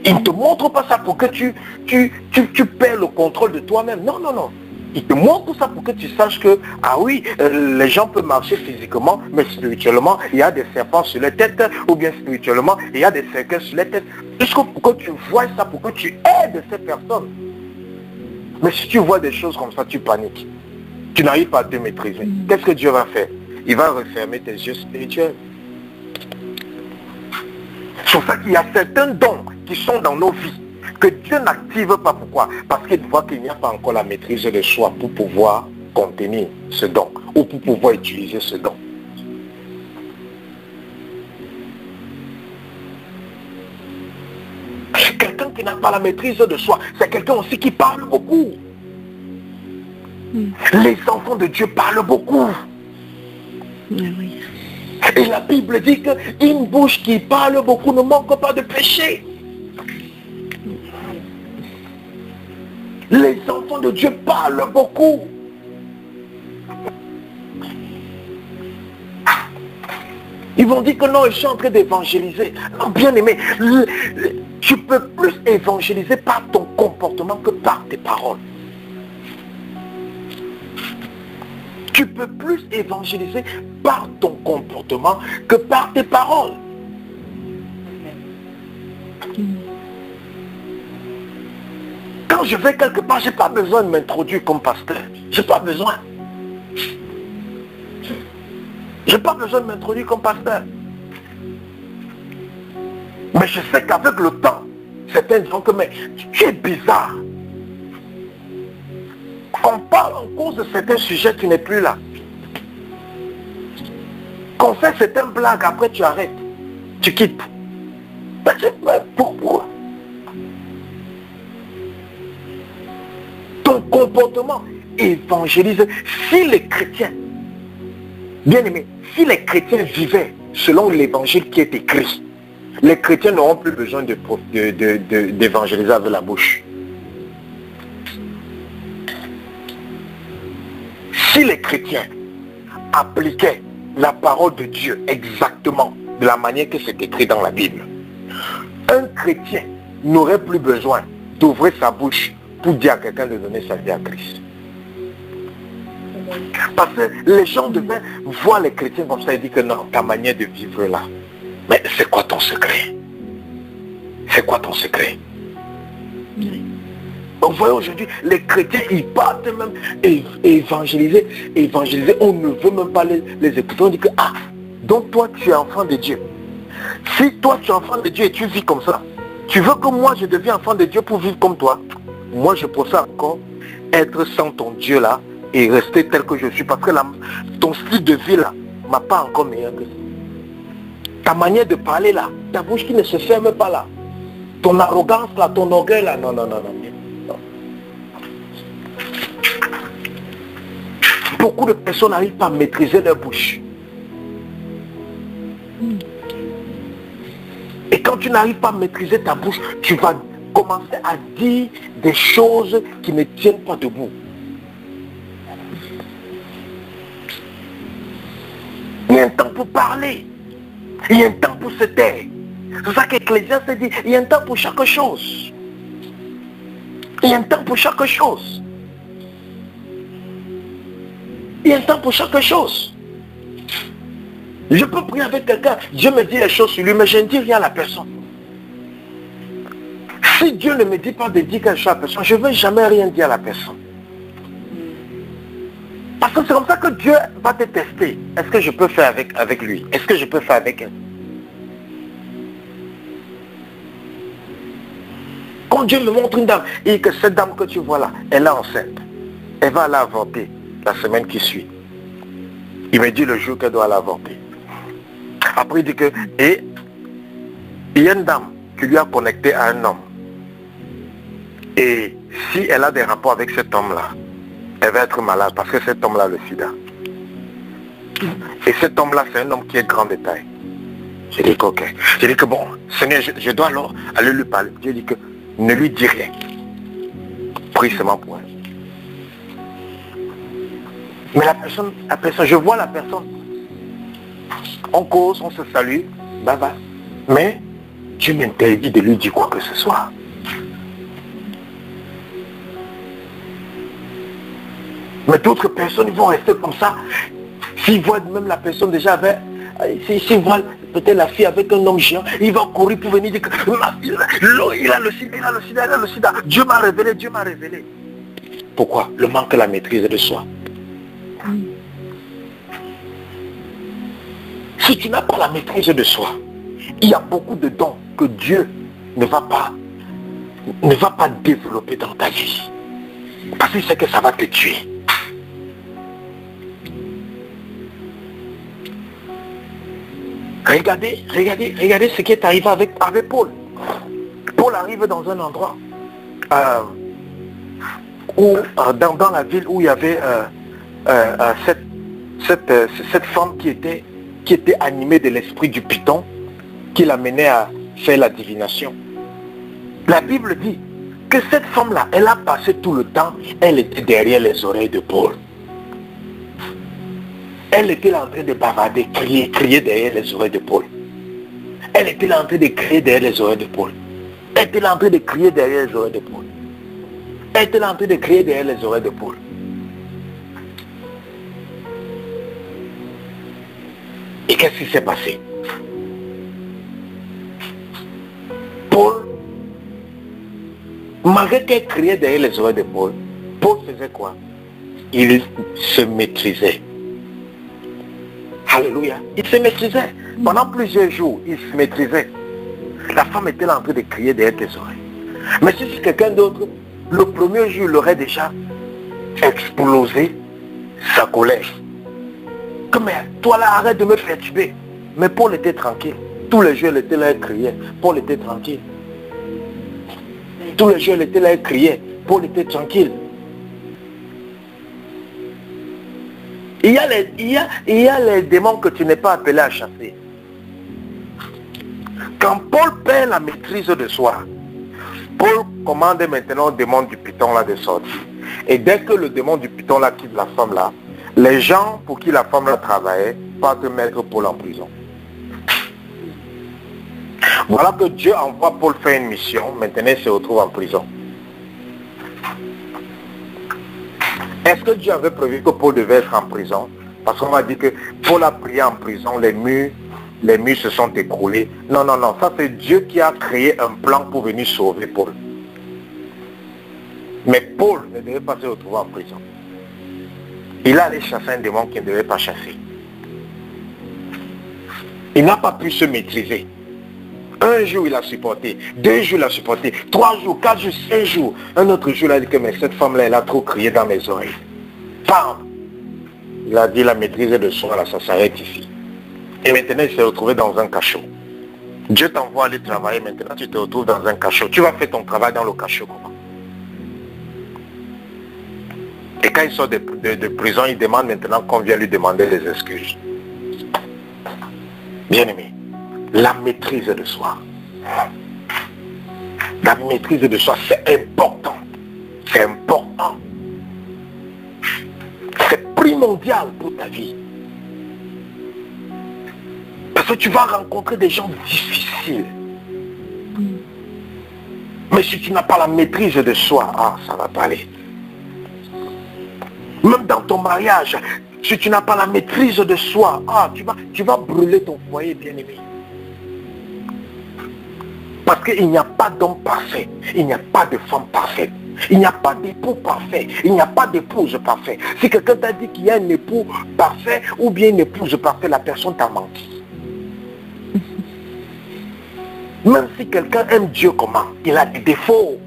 Il ne te montre pas ça pour que tu perds le contrôle de toi-même. Non, non, non. Il te montre ça pour que tu saches que, les gens peuvent marcher physiquement, mais spirituellement, il y a des serpents sur les têtes, ou bien spirituellement, il y a des cercueils sur les têtes. Juste pour que tu vois ça, pour que tu aides ces personnes. Mais si tu vois des choses comme ça, tu paniques. Tu n'arrives pas à te maîtriser. Qu'est-ce que Dieu va faire? Il va refermer tes yeux spirituels. C'est pour ça qu'il y a certains dons qui sont dans nos vies que Dieu n'active pas. Pourquoi? Parce qu'il voit qu'il n'y a pas encore la maîtrise de soi pour pouvoir contenir ce don ou pour pouvoir utiliser ce don. Quelqu'un qui n'a pas la maîtrise de soi, c'est quelqu'un aussi qui parle beaucoup. Les enfants de Dieu parlent beaucoup. Oui. Et la Bible dit qu'une bouche qui parle beaucoup ne manque pas de péché. Les enfants de Dieu parlent beaucoup. Ils vont dire que non, je suis en train d'évangéliser. Non, bien aimé, tu peux plus évangéliser par ton comportement que par tes paroles. Tu peux plus évangéliser par ton comportement que par tes paroles. Quand je vais quelque part, je n'ai pas besoin de m'introduire comme pasteur. Je n'ai pas besoin. Je n'ai pas besoin de m'introduire comme pasteur. Mais je sais qu'avec le temps, certains diront que mais tu es bizarre. On parle en cause de certains sujets, tu n'es plus là. Qu'on fait certaines blagues, après tu arrêtes. Tu quittes. Mais pourquoi? Ton comportement évangélise. Si les chrétiens, bien aimés, si les chrétiens vivaient selon l'évangile qui est écrit, les chrétiens n'auront plus besoin d'évangéliser avec la bouche. Si les chrétiens appliquaient la parole de Dieu exactement de la manière que c'est écrit dans la Bible, un chrétien n'aurait plus besoin d'ouvrir sa bouche pour dire à quelqu'un de donner sa vie à Christ. Parce que les gens devaient voir les chrétiens comme ça et dire que non, ta manière de vivre là. Mais c'est quoi ton secret? C'est quoi ton secret? Donc vous voyez aujourd'hui, les chrétiens, ils partent même évangéliser, on ne veut même pas les écouter. On dit que, ah, donc toi tu es enfant de Dieu. Si toi tu es enfant de Dieu et tu vis comme ça, tu veux que moi je devienne enfant de Dieu pour vivre comme toi? Moi je préfère encore être sans ton Dieu là et rester tel que je suis, parce que ton style de vie là m'a pas encore meilleur que ça. Ta manière de parler là, ta bouche qui ne se ferme pas là, ton arrogance là, ton orgueil là, non. Beaucoup de personnes n'arrivent pas à maîtriser leur bouche. Et quand tu n'arrives pas à maîtriser ta bouche, tu vas commencer à dire des choses qui ne tiennent pas debout. Il y a un temps pour parler. Il y a un temps pour se taire. C'est ça qu'Ecclésiaste se dit, il y a un temps pour chaque chose. Il y a un temps pour chaque chose. Il y a un temps pour chaque chose. Je peux prier avec quelqu'un, Dieu me dit les choses sur lui, mais je ne dis rien à la personne. Si Dieu ne me dit pas de dire quelque chose à la personne, je ne veux jamais rien dire à la personne. Parce que c'est comme ça que Dieu va te tester. Est-ce que je peux faire avec lui? Est-ce que je peux faire avec elle? Quand Dieu me montre une dame, et que cette dame que tu vois là, elle est enceinte. Elle va l'avorter la semaine qui suit. Il me dit le jour qu'elle doit l'avorter. Après il dit que, et il y a une dame qui lui a connecté à un homme. Et si elle a des rapports avec cet homme-là, elle va être malade parce que cet homme-là a le sida. Et cet homme-là, c'est un homme qui est grand de taille. J'ai dit que ok. J'ai dit que bon, Seigneur, je dois alors aller lui parler. Dieu dit que ne lui dis rien. Prie seulement pour elle. Mais la personne, je vois la personne. On cause, on se salue, baba. Mais Dieu m'interdit de lui dire quoi que ce soit. Mais d'autres personnes, ils vont rester comme ça. S'ils voient même la personne déjà avec, s'ils voient peut-être la fille avec un homme géant, il va courir pour venir dire que il a le sida. Dieu m'a révélé. Pourquoi? Le manque de la maîtrise de soi. Si tu n'as pas la maîtrise de soi, il y a beaucoup de dons que Dieu ne va pas développer dans ta vie. Parce qu'il sait que ça va te tuer. Regardez ce qui est arrivé avec Paul. Paul arrive dans un endroit où, dans la ville où il y avait cette femme qui était animée de l'esprit du python, qui l'amenait à faire la divination. La Bible dit que cette femme-là, elle a passé tout le temps, elle était derrière les oreilles de Paul. Elle était là en train de bavarder, crier derrière les oreilles de Paul. Elle était là en train de crier derrière les oreilles de Paul. Elle était là en train de crier derrière les oreilles de Paul. Elle était là en train de crier derrière les oreilles de Paul. Et qu'est-ce qui s'est passé? Paul, malgré qu'elle criait derrière les oreilles de Paul, Paul faisait quoi? Il se maîtrisait. Alléluia. Il se maîtrisait. Pendant plusieurs jours, il se maîtrisait. La femme était là en train de crier derrière tes oreilles. Mais si c'est quelqu'un d'autre, le premier jour, il aurait déjà explosé sa colère. Comme toi là, arrête de me perturber. Mais Paul était tranquille. Tous les jours, il était là et criait. Paul était tranquille. Tous les jours, il était là et criait. Paul était tranquille. Il y a les démons que tu n'es pas appelé à chasser. Quand Paul perd la maîtrise de soi, Paul commande maintenant au démon du python là de sortir. Et dès que le démon du python là quitte la femme là, les gens pour qui la femme là travaillait partent mettre Paul en prison. Voilà que Dieu envoie Paul faire une mission, maintenant il se retrouve en prison. Est-ce que Dieu avait prévu que Paul devait être en prison? Parce qu'on m'a dit que Paul a prié en prison, les murs se sont écroulés. Non, non, non, ça c'est Dieu qui a créé un plan pour venir sauver Paul. Mais Paul ne devait pas se retrouver en prison. Il allait chasser un démon qu'il ne devait pas chasser. Il n'a pas pu se maîtriser. Un jour il a supporté, 2 jours il a supporté, 3 jours, 4 jours, 5 jours. Un autre jour il a dit que mais cette femme-là, elle a trop crié dans mes oreilles. Bam! Il a dit la maîtrise de soi, là, ça s'arrête ici. Et maintenant il s'est retrouvé dans un cachot. Dieu t'envoie aller travailler, maintenant tu te retrouves dans un cachot. Tu vas faire ton travail dans le cachot comment? Et quand il sort de prison, il demande maintenant qu'on vienne lui demander des excuses. Bien aimé, la maîtrise de soi. La maîtrise de soi, c'est important. C'est important. C'est primordial pour ta vie. Parce que tu vas rencontrer des gens difficiles. Mais si tu n'as pas la maîtrise de soi, ça va pas aller. Même dans ton mariage, si tu n'as pas la maîtrise de soi, tu vas brûler ton foyer, bien-aimé. Parce qu'il n'y a pas d'homme parfait, il n'y a pas de femme parfaite, il n'y a pas d'époux parfait, il n'y a pas d'épouse parfaite. Si quelqu'un t'a dit qu'il y a un époux parfait ou bien une épouse parfaite, la personne t'a menti. Même si quelqu'un aime Dieu comment, il a des défauts.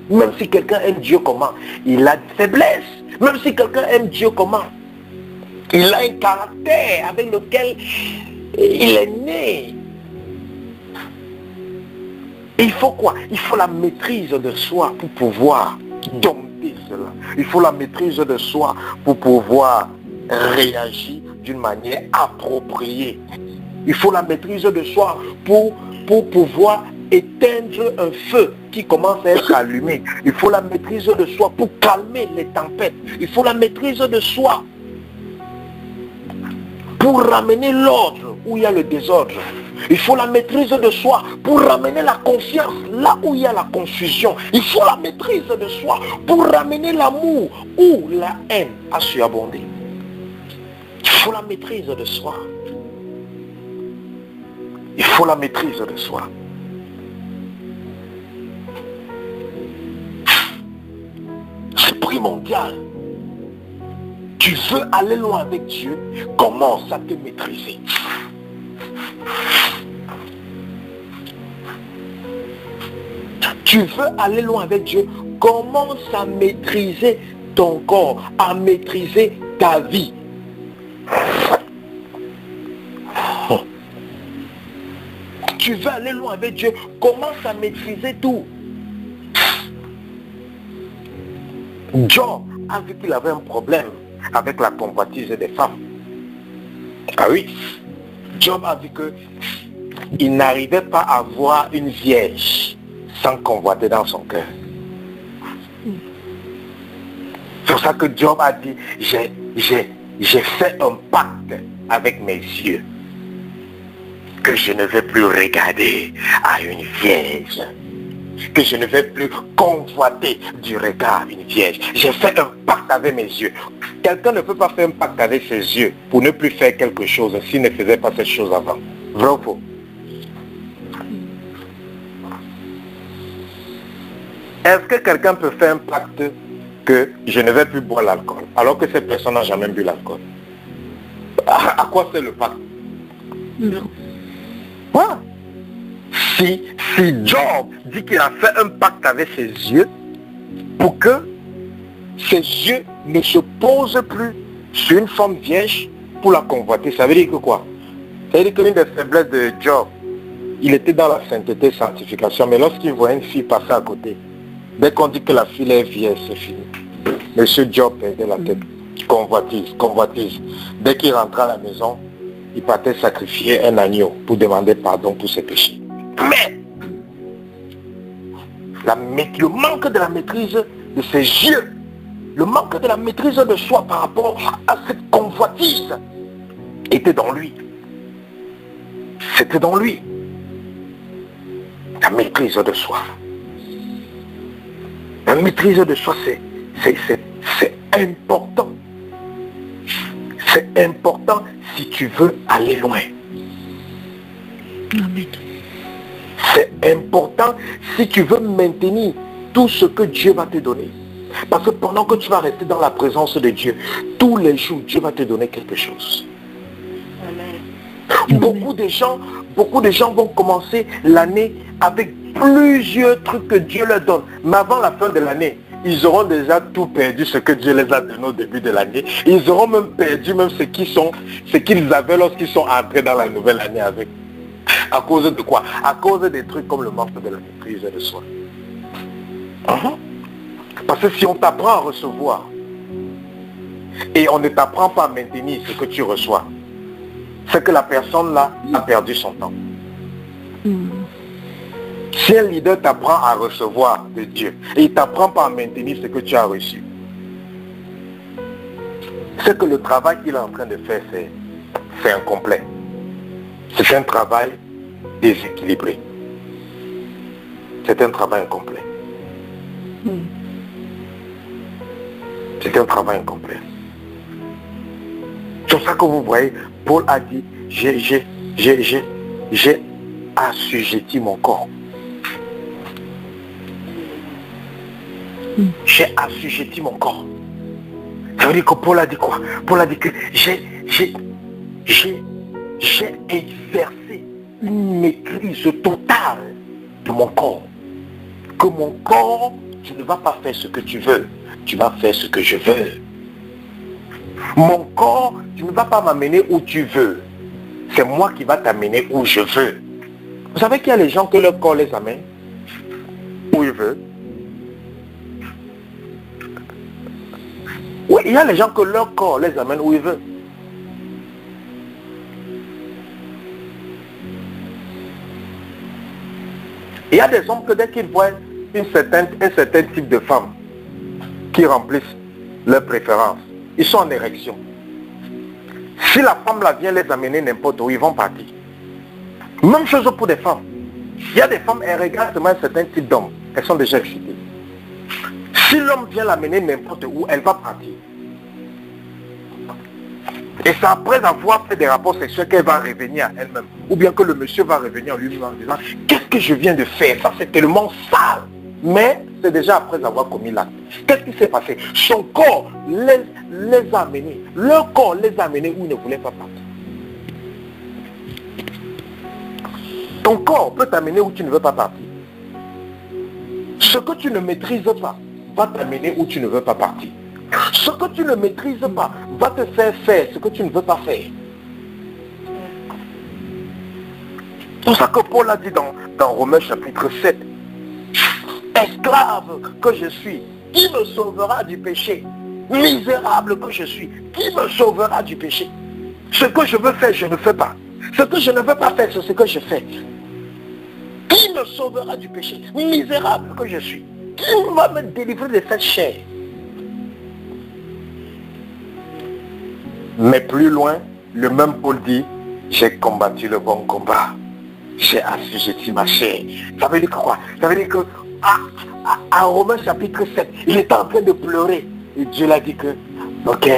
Même si quelqu'un aime Dieu comment, il a des faiblesses. Même si quelqu'un aime Dieu comment, il a un caractère avec lequel il est né. Et il faut quoi? Il faut la maîtrise de soi pour pouvoir dompter cela. Il faut la maîtrise de soi pour pouvoir réagir d'une manière appropriée. Il faut la maîtrise de soi pour pouvoir éteindre un feu qui commence à être allumé. Il faut la maîtrise de soi pour calmer les tempêtes. Il faut la maîtrise de soi pour ramener l'ordre où il y a le désordre. Il faut la maîtrise de soi pour ramener la confiance là où il y a la confusion. Il faut la maîtrise de soi pour ramener l'amour où la haine a surabondé. Il faut la maîtrise de soi. Il faut la maîtrise de soi. C'est primordial. Tu veux aller loin avec Dieu, commence à te maîtriser. Tu veux aller loin avec Dieu, commence à maîtriser ton corps, à maîtriser ta vie. Tu veux aller loin avec Dieu, commence à maîtriser tout. Job a vu qu'il avait un problème avec la convoitise des femmes. Ah oui, Job a vu qu'il n'arrivait pas à voir une vierge sans convoiter dans son cœur. C'est pour ça que Job a dit, j'ai fait un pacte avec mes yeux, que je ne vais plus regarder à une vierge, que je ne vais plus convoiter du regard une vierge. J'ai fait un pacte avec mes yeux. Quelqu'un ne peut pas faire un pacte avec ses yeux pour ne plus faire quelque chose s'il ne faisait pas cette chose avant. Vrai ou faux? Est-ce que quelqu'un peut faire un pacte que je ne vais plus boire l'alcool alors que cette personne n'a jamais bu l'alcool? À quoi c'est le pacte? Non. Voilà. Si Job dit qu'il a fait un pacte avec ses yeux pour que ses yeux ne se posent plus sur une femme vierge pour la convoiter, ça veut dire que quoi? Ça veut dire que l'une des faiblesses de Job, il était dans la sainteté, sanctification, mais lorsqu'il voyait une fille passer à côté, dès qu'on dit que la fille est vierge, c'est fini. Monsieur Job perdait la tête. Convoitise. Dès qu'il rentrait à la maison, il partait sacrifier un agneau pour demander pardon pour ses péchés. Mais le manque de la maîtrise de ses yeux, le manque de la maîtrise de soi par rapport à cette convoitise était dans lui. C'était dans lui. La maîtrise de soi. La maîtrise de soi, c'est important. C'est important si tu veux aller loin. Amen. C'est important si tu veux maintenir tout ce que Dieu va te donner. Parce que pendant que tu vas rester dans la présence de Dieu, tous les jours, Dieu va te donner quelque chose. Amen. Beaucoup de gens vont commencer l'année avec plusieurs trucs que Dieu leur donne. Mais avant la fin de l'année, ils auront déjà tout perdu, ce que Dieu les a donné au début de l'année. Ils auront même perdu même ce qu'ils avaient lorsqu'ils sont entrés dans la nouvelle année avec. À cause de quoi? À cause des trucs comme le manque de la maîtrise de soi. Parce que si on t'apprend à recevoir et on ne t'apprend pas à maintenir ce que tu reçois, c'est que la personne là a perdu son temps. Si un leader t'apprend à recevoir de Dieu et il ne t'apprend pas à maintenir ce que tu as reçu, c'est que le travail qu'il est en train de faire, c'est incomplet. C'est un travail déséquilibré. C'est un travail incomplet. C'est un travail incomplet. C'est pour ça que vous voyez, Paul a dit, j'ai assujetti mon corps. J'ai assujetti mon corps. Ça veut dire que Paul a dit quoi? Paul a dit que j'ai exercé une maîtrise totale de mon corps. Que mon corps, tu ne vas pas faire ce que tu veux, tu vas faire ce que je veux. Mon corps, tu ne vas pas m'amener où tu veux. C'est moi qui va t'amener où je veux. Vous savez qu'il y a les gens que leur corps les amène où ils veulent. Oui, il y a les gens que leur corps les amène où ils veulent. Il y a des hommes que dès qu'ils voient un certain type de femme qui remplissent leurs préférences, ils sont en érection. Si la femme là vient les amener n'importe où, ils vont partir. Même chose pour des femmes. Il y a des femmes, elles regardent seulement un certain type d'homme. Elles sont déjà excitées. Si l'homme vient l'amener n'importe où, elle va partir. Et c'est après avoir fait des rapports sexuels qu'elle va revenir à elle-même. Ou bien que le monsieur va revenir à lui-même en disant, qu'est-ce que je viens de faire? Ça c'est tellement sale. Mais c'est déjà après avoir commis l'acte. Qu'est-ce qui s'est passé? Son corps les a amenés. Leur corps les a amenés où ils ne voulaient pas partir. Ton corps peut t'amener où tu ne veux pas partir. Ce que tu ne maîtrises pas va t'amener où tu ne veux pas partir. Ce que tu ne maîtrises pas va te faire faire ce que tu ne veux pas faire. C'est pour ça que Paul a dit dans Romains chapitre 7, esclave que je suis, Qui me sauvera du péché? Misérable que je suis, qui me sauvera du péché? Ce que je veux faire, je ne fais pas. Ce que je ne veux pas faire, c'est ce que je fais. Qui me sauvera du péché? Misérable que je suis. Qui va me délivrer de cette chair? Mais plus loin, le même Paul dit, j'ai combattu le bon combat. J'ai assujetti ma chair. Ça veut dire quoi? Ça veut dire que à Romains chapitre 7, il était en train de pleurer. Et Dieu l'a dit que, ok,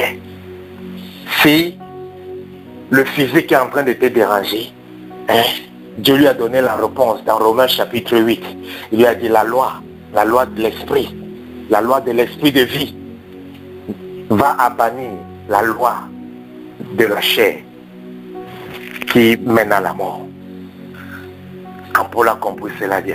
si le physique est en train de te déranger, hein, Dieu lui a donné la réponse dans Romains chapitre 8. Il lui a dit la loi de l'esprit, la loi de l'esprit de vie va bannir la loi de la chair qui mène à la mort. Quand Paul a compris cela, il dit,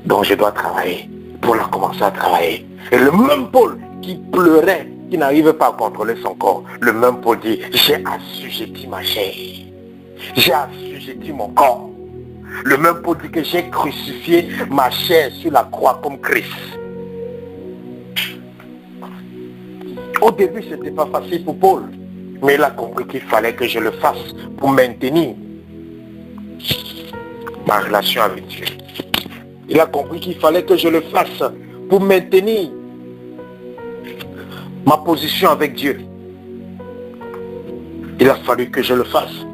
donc je dois travailler. Paul a commencé à travailler. Et le même Paul qui pleurait, qui n'arrivait pas à contrôler son corps, le même Paul dit, j'ai assujetti ma chair. J'ai assujetti mon corps. Le même Paul dit que j'ai crucifié ma chair sur la croix comme Christ. Au début, ce n'était pas facile pour Paul. Mais il a compris qu'il fallait que je le fasse pour maintenir ma relation avec Dieu. Il a compris qu'il fallait que je le fasse pour maintenir ma position avec Dieu. Il a fallu que je le fasse.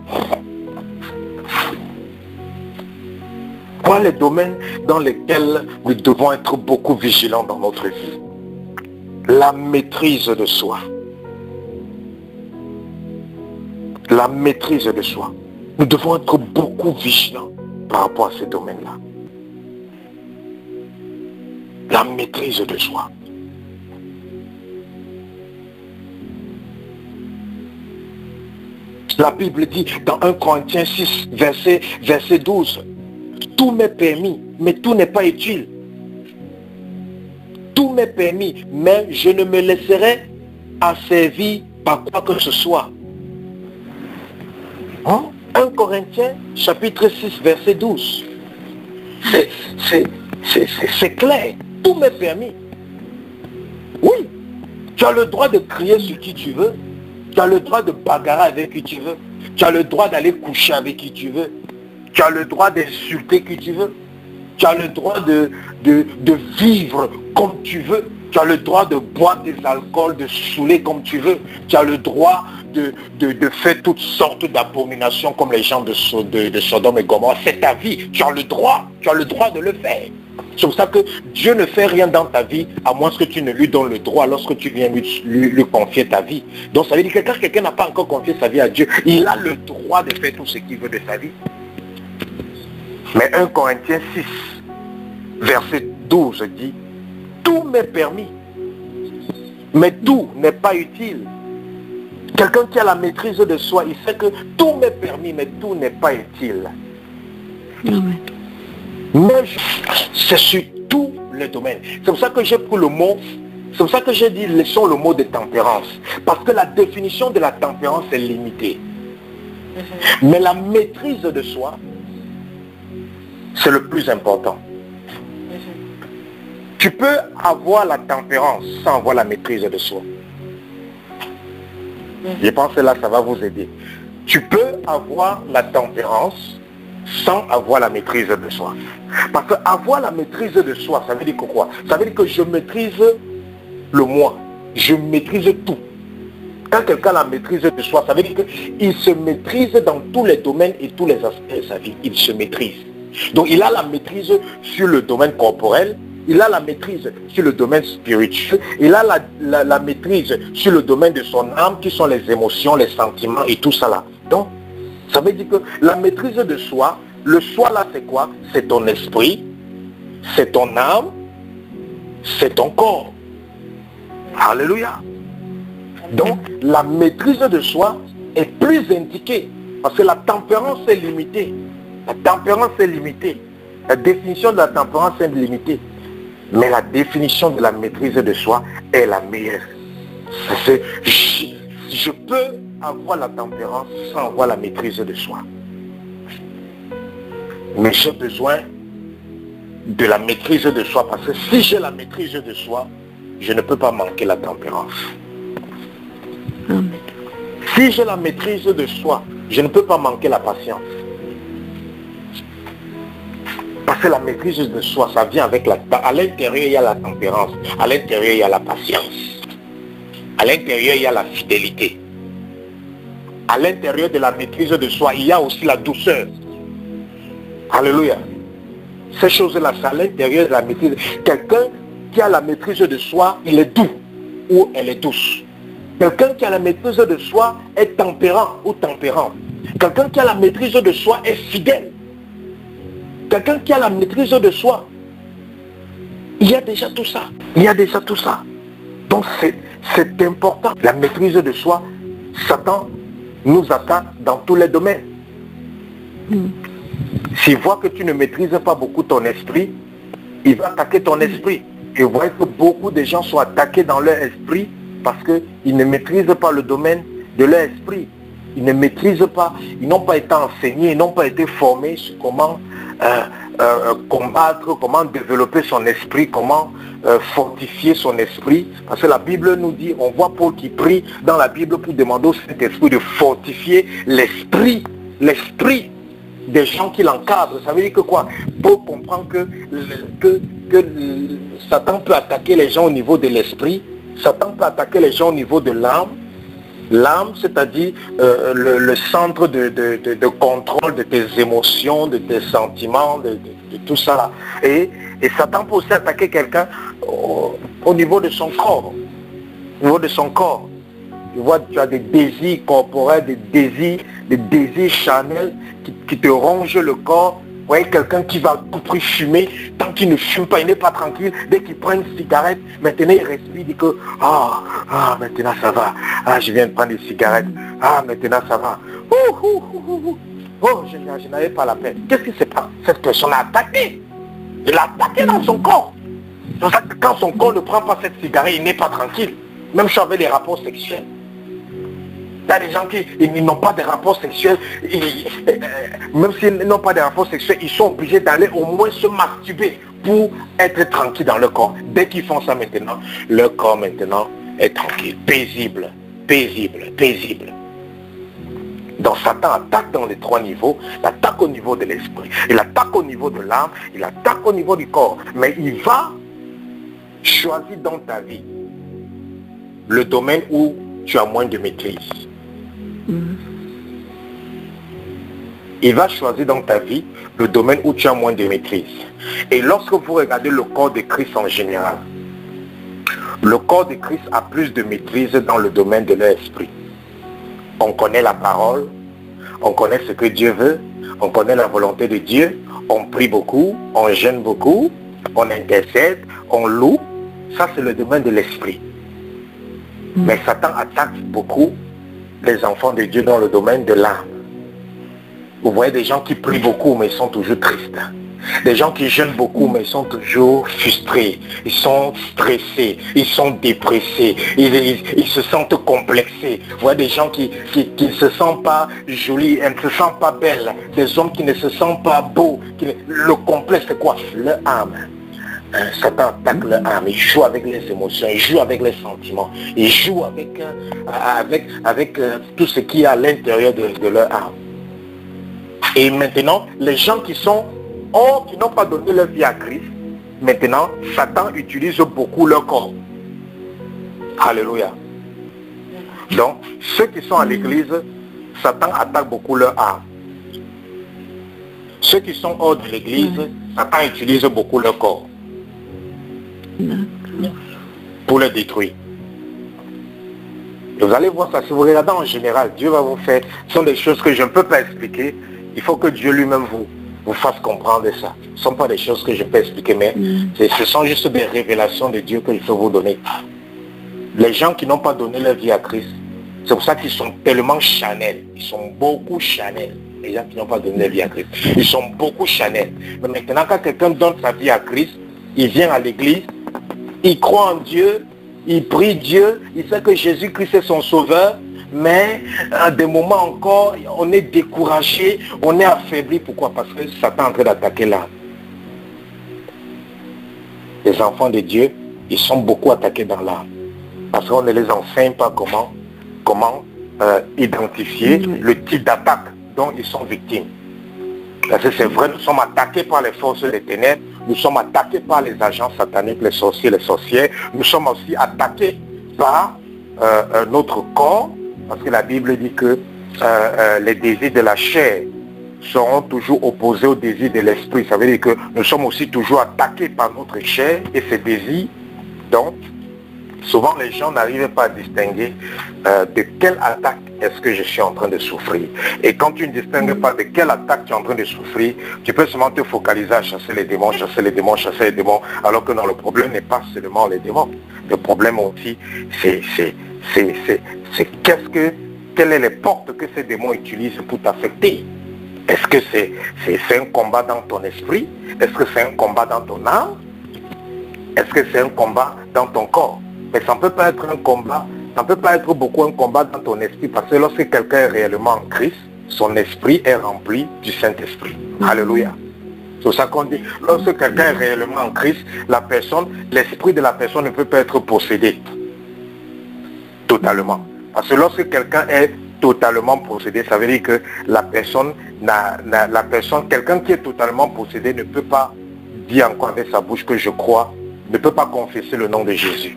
Voilà les domaines dans lesquels nous devons être beaucoup vigilants dans notre vie. La maîtrise de soi. La maîtrise de soi. Nous devons être beaucoup vigilants par rapport à ces domaines-là. La maîtrise de soi. La Bible dit dans 1 Corinthiens 6, verset 12, tout m'est permis, mais tout n'est pas utile. Tout m'est permis, mais je ne me laisserai asservir par quoi que ce soit. 1 Corinthiens chapitre 6, verset 12. C'est clair. Tout m'est permis. Oui, tu as le droit de crier sur qui tu veux. Tu as le droit de bagarrer avec qui tu veux. Tu as le droit d'aller coucher avec qui tu veux. Tu as le droit d'insulter qui tu veux. Tu as le droit de vivre comme tu veux. Tu as le droit de boire des alcools, de saouler comme tu veux. Tu as le droit de faire toutes sortes d'abominations comme les gens de Sodome et Gomorrhe. C'est ta vie. Tu as le droit de le faire. C'est pour ça que Dieu ne fait rien dans ta vie à moins que tu ne lui donnes le droit lorsque tu viens lui confier ta vie. Donc ça veut dire que quand quelqu'un n'a pas encore confié sa vie à Dieu, il a le droit de faire tout ce qu'il veut de sa vie. Mais 1 Corinthiens 6, verset 12 dit, tout m'est permis, mais tout n'est pas utile. Quelqu'un qui a la maîtrise de soi, il sait que tout m'est permis, mais tout n'est pas utile. Amen. Mais c'est sur tous les domaines. C'est pour ça que j'ai pris le mot, c'est pour ça que j'ai dit laissons le mot de tempérance. Parce que la définition de la tempérance est limitée. Mais la maîtrise de soi, c'est le plus important. Tu peux avoir la tempérance sans avoir la maîtrise de soi. Je pense que là, ça va vous aider. Tu peux avoir la tempérance sans avoir la maîtrise de soi. Parce que avoir la maîtrise de soi, ça veut dire quoi? Ça veut dire que je maîtrise le moi. Je maîtrise tout. Quand quelqu'un a la maîtrise de soi, ça veut dire qu'il se maîtrise dans tous les domaines et tous les aspects de sa vie. Il se maîtrise. Donc il a la maîtrise sur le domaine corporel, il a la maîtrise sur le domaine spirituel, il a la maîtrise sur le domaine de son âme, qui sont les émotions, les sentiments et tout ça là. Donc, ça veut dire que la maîtrise de soi, le soi là c'est quoi? C'est ton esprit, c'est ton âme, c'est ton corps. Alléluia. Donc, la maîtrise de soi est plus indiquée, parce que la tempérance est limitée. La tempérance est limitée. La définition de la tempérance est limitée. Mais la définition de la maîtrise de soi est la meilleure. Je peux avoir la tempérance sans avoir la maîtrise de soi. Mais j'ai besoin de la maîtrise de soi. Parce que si j'ai la maîtrise de soi, je ne peux pas manquer la tempérance. Amen. Si j'ai la maîtrise de soi, je ne peux pas manquer la patience. Parce que la maîtrise de soi, ça vient avec à l'intérieur, il y a la tempérance. À l'intérieur, il y a la patience. À l'intérieur, il y a la fidélité. À l'intérieur de la maîtrise de soi, il y a aussi la douceur. Alléluia. Ces choses-là, c'est à l'intérieur de la maîtrise. Quelqu'un qui a la maîtrise de soi, il est doux ou elle est douce. Quelqu'un qui a la maîtrise de soi est tempérant ou tempérant. Quelqu'un qui a la maîtrise de soi est fidèle. Quelqu'un qui a la maîtrise de soi, il y a déjà tout ça. Il y a déjà tout ça. Donc c'est important. La maîtrise de soi, Satan nous attaque dans tous les domaines. S'il voit que tu ne maîtrises pas beaucoup ton esprit, il va attaquer ton esprit. Et vous voyez que beaucoup de gens sont attaqués dans leur esprit parce qu'ils ne maîtrisent pas le domaine de leur esprit. Ils ne maîtrisent pas, ils n'ont pas été enseignés, ils n'ont pas été formés sur comment combattre, comment développer son esprit, comment fortifier son esprit. Parce que la Bible nous dit, on voit Paul qui prie dans la Bible pour demander au Saint-Esprit de fortifier l'esprit des gens qui l'encadrent. Ça veut dire que quoi? Paul comprend que Satan peut attaquer les gens au niveau de l'esprit, Satan peut attaquer les gens au niveau de l'âme. L'âme, c'est-à-dire le centre de contrôle de tes émotions, de tes sentiments, de tout ça. Et Satan peut aussi attaquer quelqu'un au niveau de son corps. Au niveau de son corps. Tu vois, tu as des désirs corporels, des désirs charnels qui te rongent le corps. Vous voyez quelqu'un qui va tout prix fumer, tant qu'il ne fume pas, il n'est pas tranquille. Dès qu'il prend une cigarette, maintenant il respire, il dit que maintenant ça va. Je viens de prendre une cigarette. Maintenant ça va. Je n'avais pas la peine. Qu'est-ce qui se passe? Cette personne a attaqué. Il a attaqué dans son corps. C'est pour ça que quand son corps ne prend pas cette cigarette, il n'est pas tranquille. Même si avec les rapports sexuels. Il y a des gens qui n'ont pas de rapports sexuels, même s'ils n'ont pas de rapports sexuels, ils sont obligés d'aller au moins se masturber pour être tranquille dans leur corps. Dès qu'ils font ça maintenant, leur corps maintenant est tranquille, paisible, paisible, paisible. Donc Satan attaque dans les trois niveaux. Il attaque au niveau de l'esprit, il attaque au niveau de l'âme, il attaque au niveau du corps. Mais il va choisir dans ta vie le domaine où tu as moins de maîtrise. Il va choisir dans ta vie le domaine où tu as moins de maîtrise. Et lorsque vous regardez le corps de Christ en général, le corps de Christ a plus de maîtrise dans le domaine de l'esprit. On connaît la parole, on connaît ce que Dieu veut, on connaît la volonté de Dieu, on prie beaucoup, on jeûne beaucoup, on intercède, on loue. Ça c'est le domaine de l'esprit. Mais Satan attaque beaucoup les enfants de Dieu dans le domaine de l'âme. Vous voyez des gens qui prient beaucoup mais ils sont toujours tristes. Des gens qui jeûnent beaucoup mais ils sont toujours frustrés. Ils sont stressés, ils sont dépressés, ils se sentent complexés. Vous voyez des gens qui ne se sentent pas jolis, ils ne se sentent pas belles. Des hommes qui ne se sentent pas beaux. Le complexe c'est quoi? Leur âme. Satan attaque leur âme, il joue avec les émotions, il joue avec les sentiments, il joue avec tout ce qui est à l'intérieur de leur âme. Et maintenant, les gens qui n'ont pas donné leur vie à Christ, maintenant, Satan utilise beaucoup leur corps. Alléluia. Donc, ceux qui sont à l'église, Satan attaque beaucoup leur âme. Ceux qui sont hors de l'église, Satan utilise beaucoup leur corps. Pour le détruire. Et vous allez voir ça, si vous regardez en général, Dieu va vous faire, ce sont des choses que je ne peux pas expliquer. Il faut que Dieu lui-même vous fasse comprendre ça. Ce ne sont pas des choses que je peux expliquer, mais ce sont juste des révélations de Dieu qu'il faut vous donner. Les gens qui n'ont pas donné leur vie à Christ, c'est pour ça qu'ils sont tellement charnels. Ils sont beaucoup charnels. Les gens qui n'ont pas donné leur vie à Christ, ils sont beaucoup charnels. Mais maintenant, quand quelqu'un donne sa vie à Christ, il vient à l'église, il croit en Dieu, il prie Dieu, il sait que Jésus-Christ est son sauveur, mais à des moments encore, on est découragé, on est affaibli. Pourquoi? Parce que Satan est en train d'attaquer l'âme. Les enfants de Dieu, ils sont beaucoup attaqués dans l'âme. Parce qu'on ne les enseigne pas comment identifier le type d'attaque dont ils sont victimes. Parce que c'est vrai, nous sommes attaqués par les forces des ténèbres, nous sommes attaqués par les agents sataniques, les sorciers, les sorcières, nous sommes aussi attaqués par notre corps, parce que la Bible dit que les désirs de la chair seront toujours opposés aux désirs de l'esprit. Ça veut dire que nous sommes aussi toujours attaqués par notre chair et ses désirs. Donc, souvent les gens n'arrivent pas à distinguer de quelle attaque est-ce que je suis en train de souffrir. Et quand tu ne distingues pas de quelle attaque tu es en train de souffrir, tu peux seulement te focaliser à chasser les démons, chasser les démons, chasser les démons, alors que non, le problème n'est pas seulement les démons. Le problème aussi, c'est quelles sont les portes que ces démons utilisent pour t'affecter. Est-ce que c'est un combat dans ton esprit? Est-ce que c'est un combat dans ton âme? Est-ce que c'est un combat dans ton corps? Mais ça ne peut pas être un combat, ça ne peut pas être beaucoup un combat dans ton esprit, parce que lorsque quelqu'un est réellement en Christ, son esprit est rempli du Saint-Esprit. Alléluia. C'est pour ça qu'on dit, lorsque quelqu'un est réellement en Christ, l'esprit de la personne ne peut pas être possédé totalement. Parce que lorsque quelqu'un est totalement possédé, ça veut dire que quelqu'un qui est totalement possédé ne peut pas dire encore avec sa bouche que je crois, ne peut pas confesser le nom de Jésus.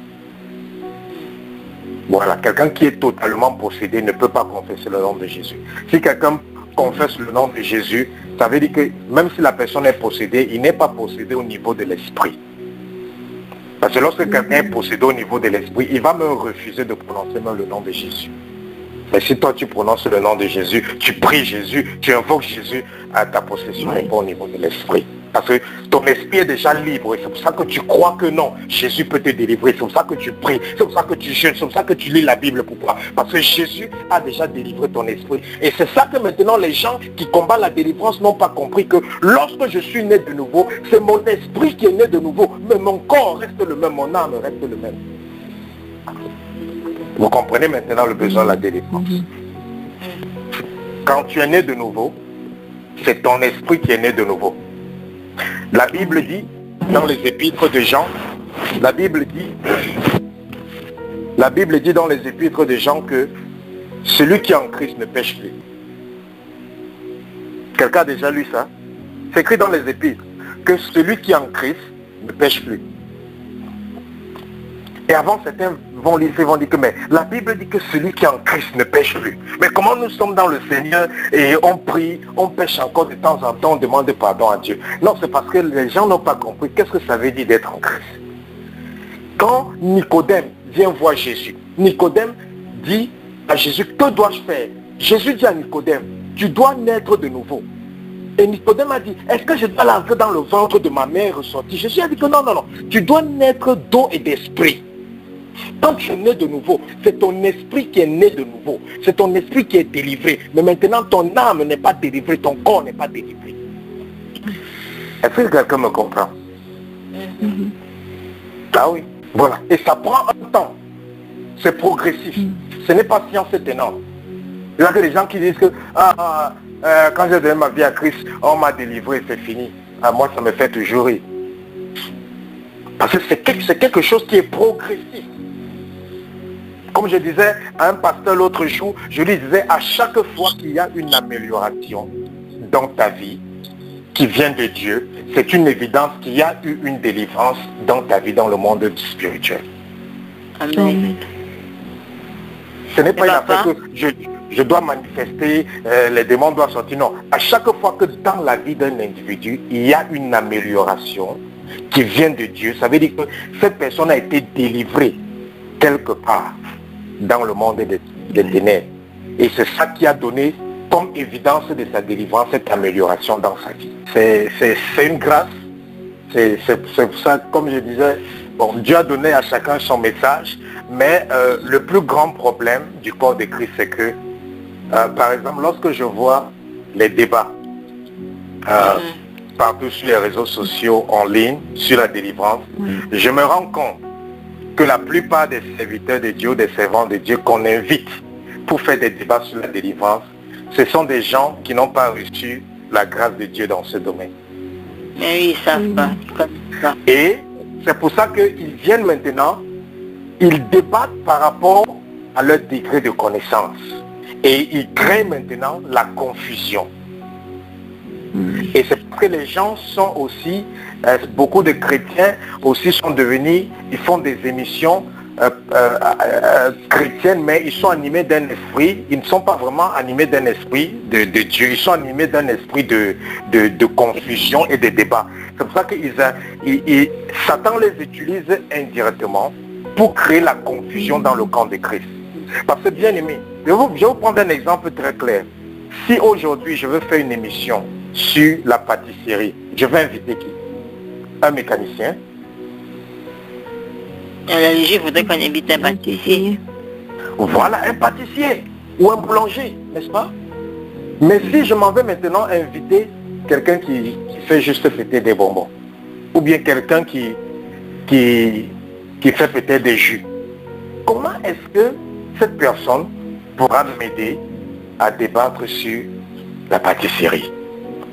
Voilà, quelqu'un qui est totalement possédé ne peut pas confesser le nom de Jésus. Si quelqu'un confesse le nom de Jésus, ça veut dire que même si la personne est possédée, il n'est pas possédé au niveau de l'esprit. Parce que lorsque quelqu'un est possédé au niveau de l'esprit, il va me refuser de prononcer même le nom de Jésus. Mais si toi tu prononces le nom de Jésus, tu pries Jésus, tu invoques Jésus, à ta possession n'est pas au niveau de l'esprit. Parce que ton esprit est déjà libre et c'est pour ça que tu crois que non, Jésus peut te délivrer. C'est pour ça que tu pries, c'est pour ça que tu jeûnes, c'est pour ça que tu lis la Bible. Pourquoi? Parce que Jésus a déjà délivré ton esprit. Et c'est ça que maintenant les gens qui combattent la délivrance n'ont pas compris, que lorsque je suis né de nouveau, c'est mon esprit qui est né de nouveau. Mais mon corps reste le même, mon âme reste le même. Vous comprenez maintenant le besoin de la délivrance. Quand tu es né de nouveau, c'est ton esprit qui est né de nouveau. La Bible dit, dans les épîtres de Jean, la Bible dit dans les épîtres de Jean que celui qui est en Christ ne pêche plus. Quelqu'un a déjà lu ça? C'est écrit dans les épîtres que celui qui est en Christ ne pêche plus. Et avant, certains vont lire, vont dire que mais la Bible dit que celui qui est en Christ ne pêche plus. Mais comment nous sommes dans le Seigneur et on prie, on pêche encore de temps en temps, on demande pardon à Dieu? Non, c'est parce que les gens n'ont pas compris qu'est-ce que ça veut dire d'être en Christ. Quand Nicodème vient voir Jésus, Nicodème dit à Jésus, que dois-je faire? Jésus dit à Nicodème, tu dois naître de nouveau. Et Nicodème a dit, est-ce que je dois l'entrer dans le ventre de ma mère ressortie? Jésus a dit que non, non, non, tu dois naître d'eau et d'esprit. Quand tu es né de nouveau, c'est ton esprit qui est né de nouveau. C'est ton esprit qui est délivré. Mais maintenant, ton âme n'est pas délivrée, ton corps n'est pas délivré. Est-ce que quelqu'un me comprend? Ah oui, voilà. Et ça prend un temps. C'est progressif. Ce n'est pas science étonnante. Il y a que des gens qui disent que quand j'ai donné ma vie à Christ, on m'a délivré, c'est fini. Moi, ça me fait toujours rire. Parce que c'est quelque chose qui est progressif. Comme je disais à un pasteur l'autre jour, je lui disais, à chaque fois qu'il y a une amélioration dans ta vie qui vient de Dieu, c'est une évidence qu'il y a eu une délivrance dans ta vie, dans le monde spirituel. Amen. Ce n'est pas une affaire que je dois manifester, les démons doivent sortir. Non, à chaque fois que dans la vie d'un individu, il y a une amélioration qui vient de Dieu, ça veut dire que cette personne a été délivrée quelque part dans le monde des ténèbres. Et c'est ça qui a donné comme évidence de sa délivrance, cette amélioration dans sa vie. C'est une grâce. C'est pour ça, comme je disais, bon, Dieu a donné à chacun son message, mais le plus grand problème du corps de Christ, c'est que, par exemple, lorsque je vois les débats partout sur les réseaux sociaux, en ligne, sur la délivrance, je me rends compte que la plupart des serviteurs de Dieu, des servants de Dieu qu'on invite pour faire des débats sur la délivrance, ce sont des gens qui n'ont pas reçu la grâce de Dieu dans ce domaine. Mais oui, ils savent pas. Et C'est pour ça qu'ils viennent maintenant, ils débattent par rapport à leur degré de connaissance. Et ils créent maintenant la confusion. Et c'est parce que les gens sont aussi, beaucoup de chrétiens aussi sont devenus, ils font des émissions chrétiennes, mais ils sont animés d'un esprit, ils ne sont pas vraiment animés d'un esprit de Dieu, ils sont animés d'un esprit de confusion et de débat. C'est pour ça que Satan les utilise indirectement pour créer la confusion dans le camp de Christ. Parce que bien aimé, je vais vous prendre un exemple très clair. Si aujourd'hui je veux faire une émission sur la pâtisserie, je vais inviter qui? Un mécanicien. Je voudrais qu'on invite un pâtissier. Voilà, un pâtissier ou un boulanger, n'est-ce pas? Mais si je m'en vais maintenant inviter quelqu'un qui fait juste péter des bonbons, ou bien quelqu'un qui fait peut-être des jus, comment est-ce que cette personne pourra m'aider à débattre sur la pâtisserie?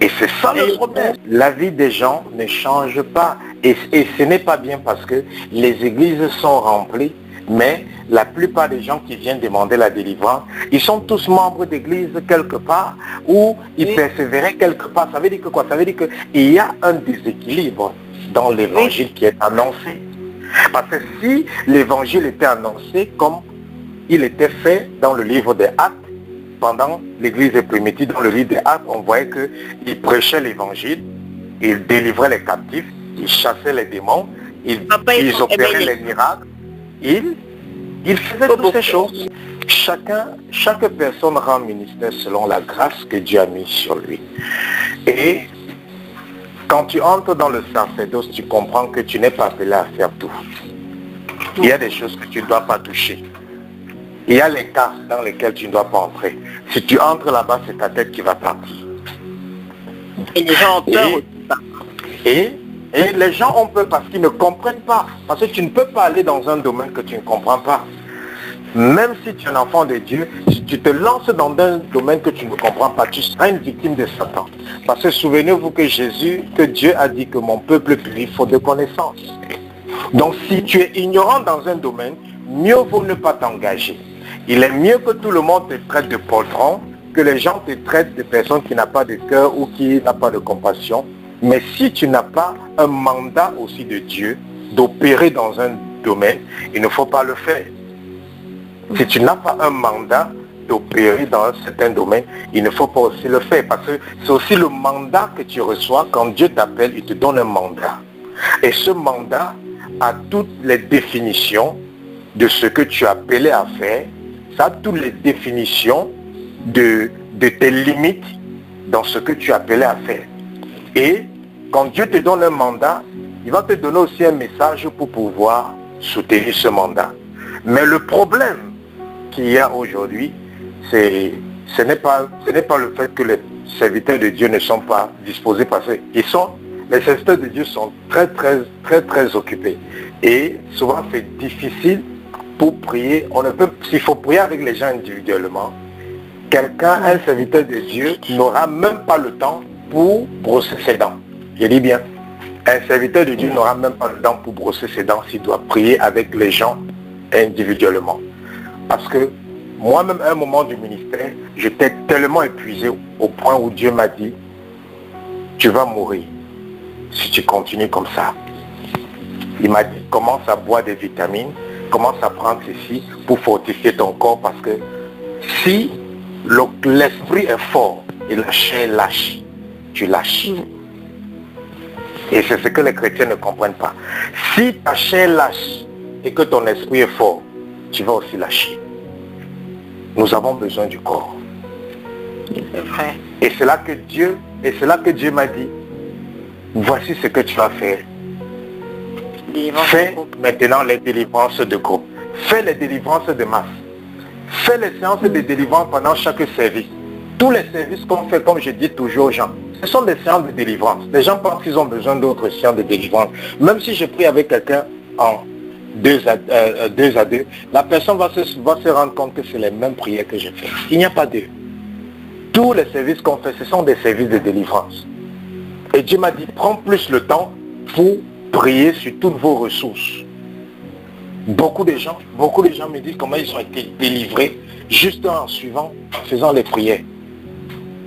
Et c'est ça le problème. La vie des gens ne change pas. Et ce n'est pas bien parce que les églises sont remplies, mais la plupart des gens qui viennent demander la délivrance, ils sont tous membres d'église quelque part, ou ils persévéraient quelque part. Ça veut dire que quoi? Ça veut dire qu'il y a un déséquilibre dans l'évangile qui est annoncé. Parce que si l'évangile était annoncé comme il était fait dans le livre des Actes, pendant l'église primitive, dans le livre des Actes, on voyait qu'ils prêchaient l'évangile, ils délivraient les captifs, ils chassaient les démons, ils opéraient les miracles, ils faisaient toutes ces choses. Chaque personne rend ministère selon la grâce que Dieu a mise sur lui. Et quand tu entres dans le sacerdoce, tu comprends que tu n'es pas appelé à faire tout. Il y a des choses que tu ne dois pas toucher. Il y a les cas dans lesquels tu ne dois pas entrer. Si tu entres là-bas, c'est ta tête qui va partir. Et les gens ont peur aussi. Et les gens ont peur parce qu'ils ne comprennent pas. Parce que tu ne peux pas aller dans un domaine que tu ne comprends pas. Même si tu es un enfant de Dieu, si tu te lances dans un domaine que tu ne comprends pas, tu seras une victime de Satan. Parce que souvenez-vous que Dieu a dit que mon peuple périt faute de connaissance. Donc si tu es ignorant dans un domaine, mieux vaut ne pas t'engager. Il est mieux que tout le monde te traite de poltron, que les gens te traitent de personnes qui n'ont pas de cœur ou qui n'ont pas de compassion. Mais si tu n'as pas un mandat aussi de Dieu d'opérer dans un domaine, il ne faut pas le faire. Si tu n'as pas un mandat d'opérer dans un certain domaine, il ne faut pas aussi le faire. Parce que c'est aussi le mandat que tu reçois quand Dieu t'appelle, il te donne un mandat. Et ce mandat a toutes les définitions de ce que tu es appelé à faire. Ça a toutes les définitions de tes limites dans ce que tu es appelé à faire. Et quand Dieu te donne un mandat, il va te donner aussi un message pour pouvoir soutenir ce mandat. Mais le problème qu'il y a aujourd'hui, ce n'est pas le fait que les serviteurs de Dieu ne sont pas disposés parce que les serviteurs de Dieu sont très occupés. Et souvent c'est difficile pour prier. S'il faut prier avec les gens individuellement, un serviteur de Dieu n'aura même pas le temps pour brosser ses dents. Je dis bien, un serviteur de Dieu n'aura même pas le temps pour brosser ses dents s'il doit prier avec les gens individuellement. Parce que moi-même, à un moment du ministère, j'étais tellement épuisé au point où Dieu m'a dit, tu vas mourir si tu continues comme ça. Il m'a dit, commence à boire des vitamines, commence à prendre ceci pour fortifier ton corps parce que si l'esprit est fort et la chair lâche, tu lâches. Et c'est ce que les chrétiens ne comprennent pas. Si ta chair lâche et que ton esprit est fort, tu vas aussi lâcher. Nous avons besoin du corps. C'est vrai. Et c'est là que Dieu m'a dit, voici ce que tu vas faire. Fais maintenant les délivrances de groupe. Fais les délivrances de masse. Fais les séances de délivrance pendant chaque service. Tous les services qu'on fait, comme je dis toujours aux gens, ce sont des séances de délivrance. Les gens pensent qu'ils ont besoin d'autres séances de délivrance. Même si je prie avec quelqu'un en 2 à 2, la personne va se rendre compte que c'est les mêmes prières que je fais. Il n'y a pas deux. Tous les services qu'on fait, ce sont des services de délivrance. Et Dieu m'a dit, prends plus le temps pour prier sur toutes vos ressources. Beaucoup de gens me disent comment ils ont été délivrés juste en suivant, en faisant les prières.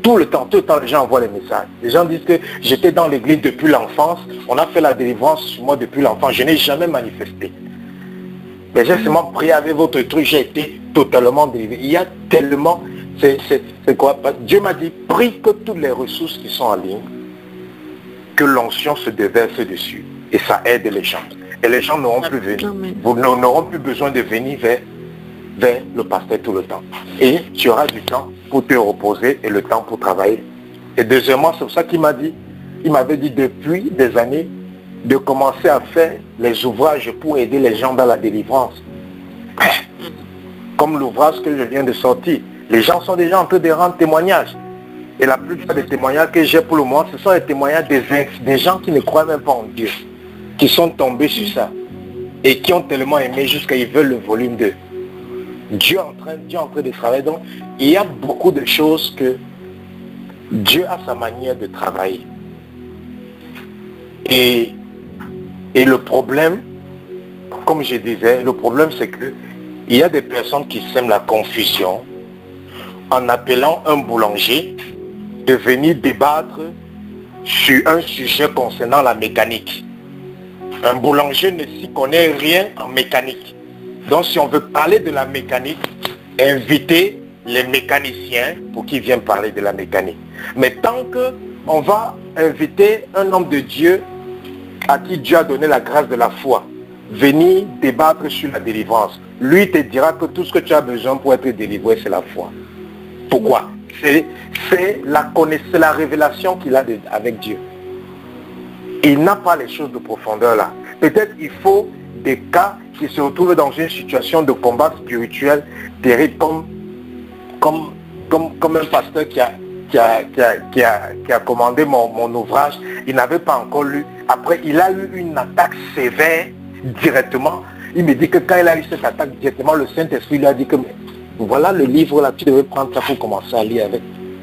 Tout le temps, les gens envoient les messages. Les gens disent que j'étais dans l'église depuis l'enfance, on a fait la délivrance sur moi depuis l'enfance, je n'ai jamais manifesté. Mais j'ai seulement prié avec votre truc, j'ai été totalement délivré. Il y a tellement, c'est quoi? Dieu m'a dit, prie que toutes les ressources qui sont en ligne, que l'onction se déverse dessus. Et ça aide les gens. Et les gens n'auront plus venir. Vous n'auront plus besoin de venir vers le pasteur tout le temps. Et tu auras du temps pour te reposer et le temps pour travailler. Et deuxièmement, c'est pour ça qu'il m'a dit, il m'avait dit depuis des années de commencer à faire les ouvrages pour aider les gens dans la délivrance. Comme l'ouvrage que je viens de sortir. Les gens sont déjà en train de rendre témoignages. Et la plupart des témoignages que j'ai pour le moment, ce sont les témoignages des gens qui ne croient même pas en Dieu. Qui sont tombés sur ça. Et qui ont tellement aimé jusqu'à ils veulent le volume 2. Dieu est en train de travailler. Donc, il y a beaucoup de choses que Dieu a sa manière de travailler. Et le problème, comme je disais, le problème c'est que il y a des personnes qui sèment la confusion en appelant un boulanger de venir débattre sur un sujet concernant la mécanique. Un boulanger ne s'y connaît rien en mécanique. Donc si on veut parler de la mécanique, inviter les mécaniciens pour qu'ils viennent parler de la mécanique. Mais tant qu'on va inviter un homme de Dieu à qui Dieu a donné la grâce de la foi, venir débattre sur la délivrance, lui te dira que tout ce que tu as besoin pour être délivré, c'est la foi. Pourquoi? C'est la révélation qu'il a avec Dieu. Il n'a pas les choses de profondeur là. Peut-être il faut des cas qui se retrouvent dans une situation de combat spirituel terrible comme un pasteur qui a commandé mon ouvrage. Il n'avait pas encore lu. Après, il a eu une attaque sévère directement. Il me dit que quand il a eu cette attaque directement, le Saint-Esprit lui a dit que voilà le livre là, tu devais prendre ça pour commencer à lire avec.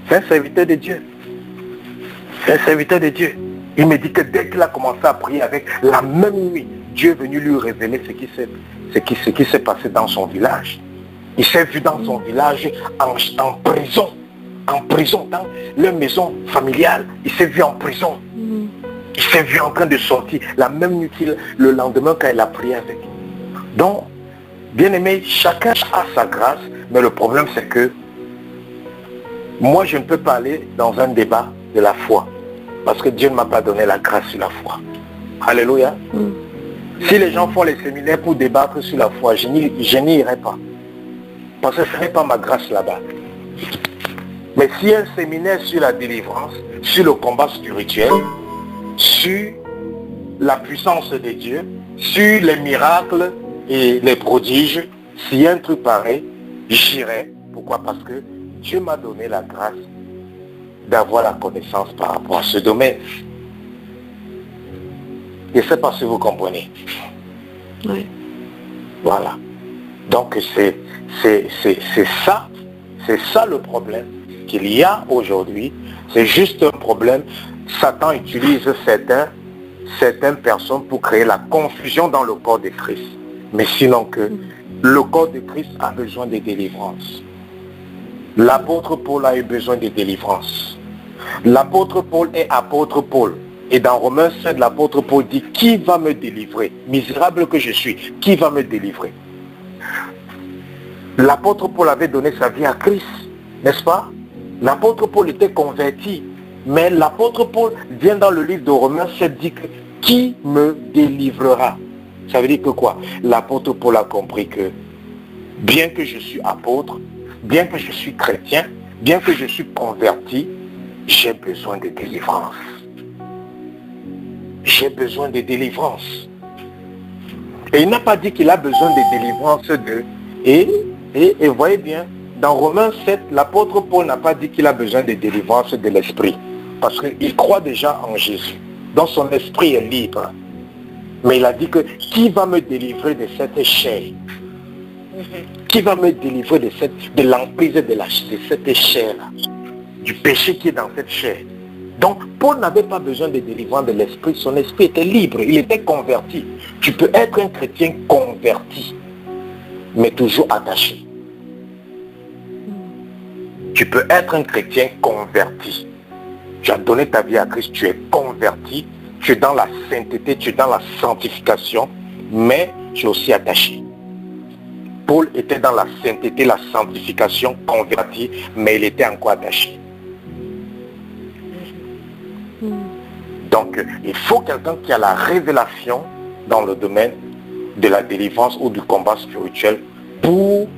C'est un serviteur de Dieu. C'est un serviteur de Dieu. Il me dit que dès qu'il a commencé à prier avec, la même nuit, Dieu est venu lui révéler ce qui s'est passé dans son village. Il s'est vu dans son village en prison, dans leur maison familiale. Il s'est vu en prison. Il s'est vu en train de sortir la même nuit, le lendemain quand il a prié avec. Donc, bien aimé, chacun a sa grâce, mais le problème c'est que moi je ne peux pas aller dans un débat de la foi. Parce que Dieu ne m'a pas donné la grâce sur la foi. Alléluia. Si les gens font les séminaires pour débattre sur la foi, je n'y irai pas. Parce que ce n'est pas ma grâce là-bas. Mais si un séminaire sur la délivrance, sur le combat spirituel, sur la puissance de Dieu, sur les miracles et les prodiges, s'il y a un truc pareil, j'irai. Pourquoi? Parce que Dieu m'a donné la grâce d'avoir la connaissance par rapport à ce domaine. Je ne sais pas si vous comprenez. Oui. Voilà. Donc c'est ça le problème qu'il y a aujourd'hui. C'est juste un problème. Satan utilise certaines personnes pour créer la confusion dans le corps de Christ. Mais sinon que le corps de Christ a besoin de délivrance. L'apôtre Paul a eu besoin de délivrance. L'apôtre Paul est apôtre Paul. Et dans Romains 7, l'apôtre Paul dit, qui va me délivrer? Misérable que je suis, qui va me délivrer? L'apôtre Paul avait donné sa vie à Christ, n'est-ce pas? L'apôtre Paul était converti. Mais l'apôtre Paul vient dans le livre de Romains 7 dit que qui me délivrera? Ça veut dire que quoi? L'apôtre Paul a compris que bien que je suis apôtre, bien que je suis chrétien, bien que je suis converti, j'ai besoin de délivrance. J'ai besoin de délivrance. Et il n'a pas dit qu'il a besoin de délivrance de... Et voyez bien, dans Romains 7, l'apôtre Paul n'a pas dit qu'il a besoin de délivrance de l'esprit. Parce qu'il croit déjà en Jésus. Donc son esprit est libre. Mais il a dit que qui va me délivrer de cette chair? Qui va me délivrer de l'emprise de cette chair-là? Du péché qui est dans cette chair. Donc, Paul n'avait pas besoin de délivrance de l'esprit. Son esprit était libre. Il était converti. Tu peux être un chrétien converti, mais toujours attaché. Tu peux être un chrétien converti. Tu as donné ta vie à Christ, tu es converti, tu es dans la sainteté, tu es dans la sanctification, mais tu es aussi attaché. Paul était dans la sainteté, la sanctification, converti, mais il était encore attaché. Donc, il faut quelqu'un qui a la révélation dans le domaine de la délivrance ou du combat spirituel pour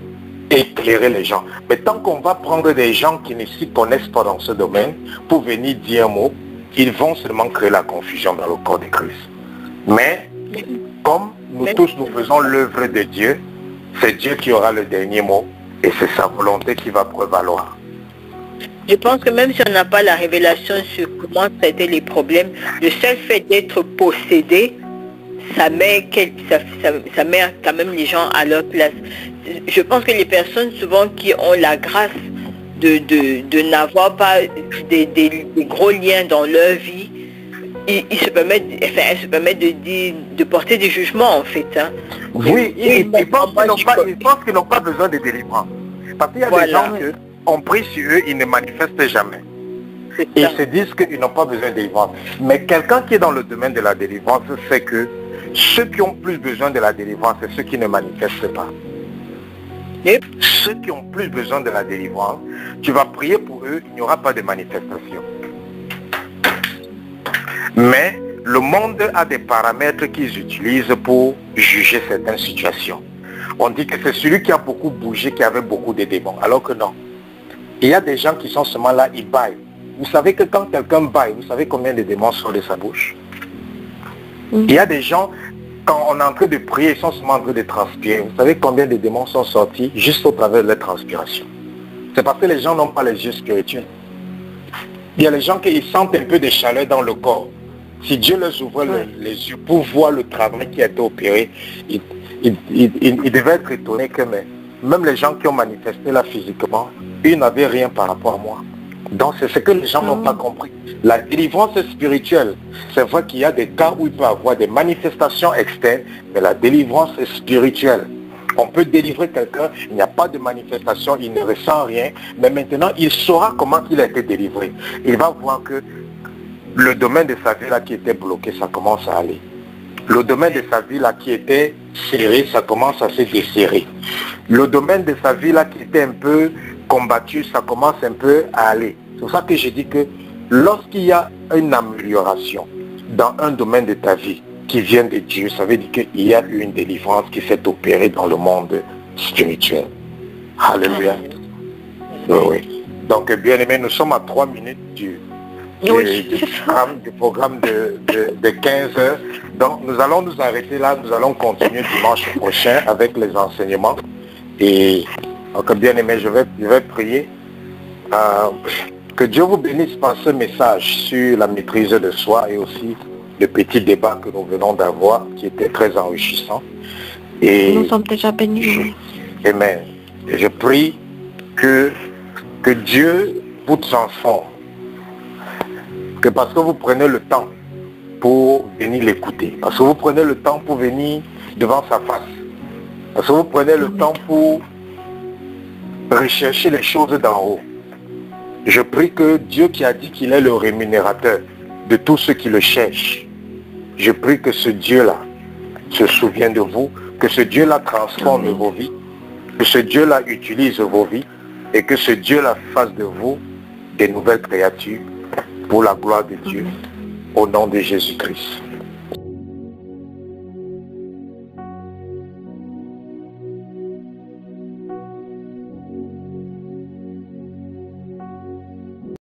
éclairer les gens. Mais tant qu'on va prendre des gens qui ne s'y connaissent pas dans ce domaine pour venir dire un mot, ils vont seulement créer la confusion dans le corps de Christ. Mais, comme nous tous nous faisons l'œuvre de Dieu, c'est Dieu qui aura le dernier mot et c'est sa volonté qui va prévaloir. Je pense que même si on n'a pas la révélation sur comment traiter les problèmes, le seul fait d'être possédé, ça met quand même les gens à leur place. Je pense que les personnes souvent qui ont la grâce de n'avoir pas des gros liens dans leur vie, ils se permettent, elles se permettent de porter des jugements en fait. Hein. Oui, ils pensent qu'ils n'ont pas besoin de délivrance. Parce qu'il y a des gens qui ont pris sur eux, ils ne manifestent jamais. Et ils se disent qu'ils n'ont pas besoin de délivrance. Mais quelqu'un qui est dans le domaine de la délivrance sait que ceux qui ont plus besoin de la délivrance, c'est ceux qui ne manifestent pas. Et ceux qui ont plus besoin de la délivrance, tu vas prier pour eux, il n'y aura pas de manifestation. Mais le monde a des paramètres qu'ils utilisent pour juger certaines situations. On dit que c'est celui qui a beaucoup bougé, qui avait beaucoup de démons, alors que non. Il y a des gens qui sont seulement là, ils baillent. Vous savez que quand quelqu'un baille, vous savez combien de démons sortent de sa bouche? Il y a des gens, quand on est en train de prier, ils sont seulement en train de transpirer. Vous savez combien de démons sont sortis juste au travers de leur transpiration? C'est parce que les gens n'ont pas les yeux spirituels. Il y a les gens qui sentent un peu de chaleur dans le corps. Si Dieu leur ouvre les yeux pour voir le travail qui a été opéré, ils devaient être étonnés que même les gens qui ont manifesté là physiquement, ils n'avaient rien par rapport à moi. Donc c'est ce que les gens n'ont pas compris. La délivrance spirituelle, c'est vrai qu'il y a des cas où il peut y avoir des manifestations externes, mais la délivrance est spirituelle. On peut délivrer quelqu'un, il n'y a pas de manifestation, il ne ressent rien, mais maintenant il saura comment il a été délivré. Il va voir que le domaine de sa vie là qui était bloqué, ça commence à aller. Le domaine de sa vie là qui était serré, ça commence à se desserrer. Le domaine de sa vie là qui était un peu combattu, ça commence un peu à aller. C'est pour ça que je dis que lorsqu'il y a une amélioration dans un domaine de ta vie qui vient de Dieu, ça veut dire qu'il y a eu une délivrance qui s'est opérée dans le monde spirituel. Alléluia. Oui. Donc, bien aimé, nous sommes à 3 minutes du programme de 15 heures. Donc, nous allons nous arrêter là. Nous allons continuer dimanche prochain avec les enseignements. Et donc, bien aimé, je vais prier. Que Dieu vous bénisse par ce message sur la maîtrise de soi et aussi le petit débat que nous venons d'avoir qui était très enrichissant. Et nous sommes déjà bénis. Amen. Et je prie que Dieu vous transforme. Que parce que vous prenez le temps pour venir l'écouter, parce que vous prenez le temps pour venir devant sa face, parce que vous prenez le temps pour rechercher les choses d'en haut. Je prie que Dieu qui a dit qu'il est le rémunérateur de tous ceux qui le cherchent, je prie que ce Dieu-là se souvienne de vous, que ce Dieu-là transforme vos vies, que ce Dieu-là utilise vos vies et que ce Dieu-là fasse de vous des nouvelles créatures pour la gloire de Dieu, au nom de Jésus-Christ.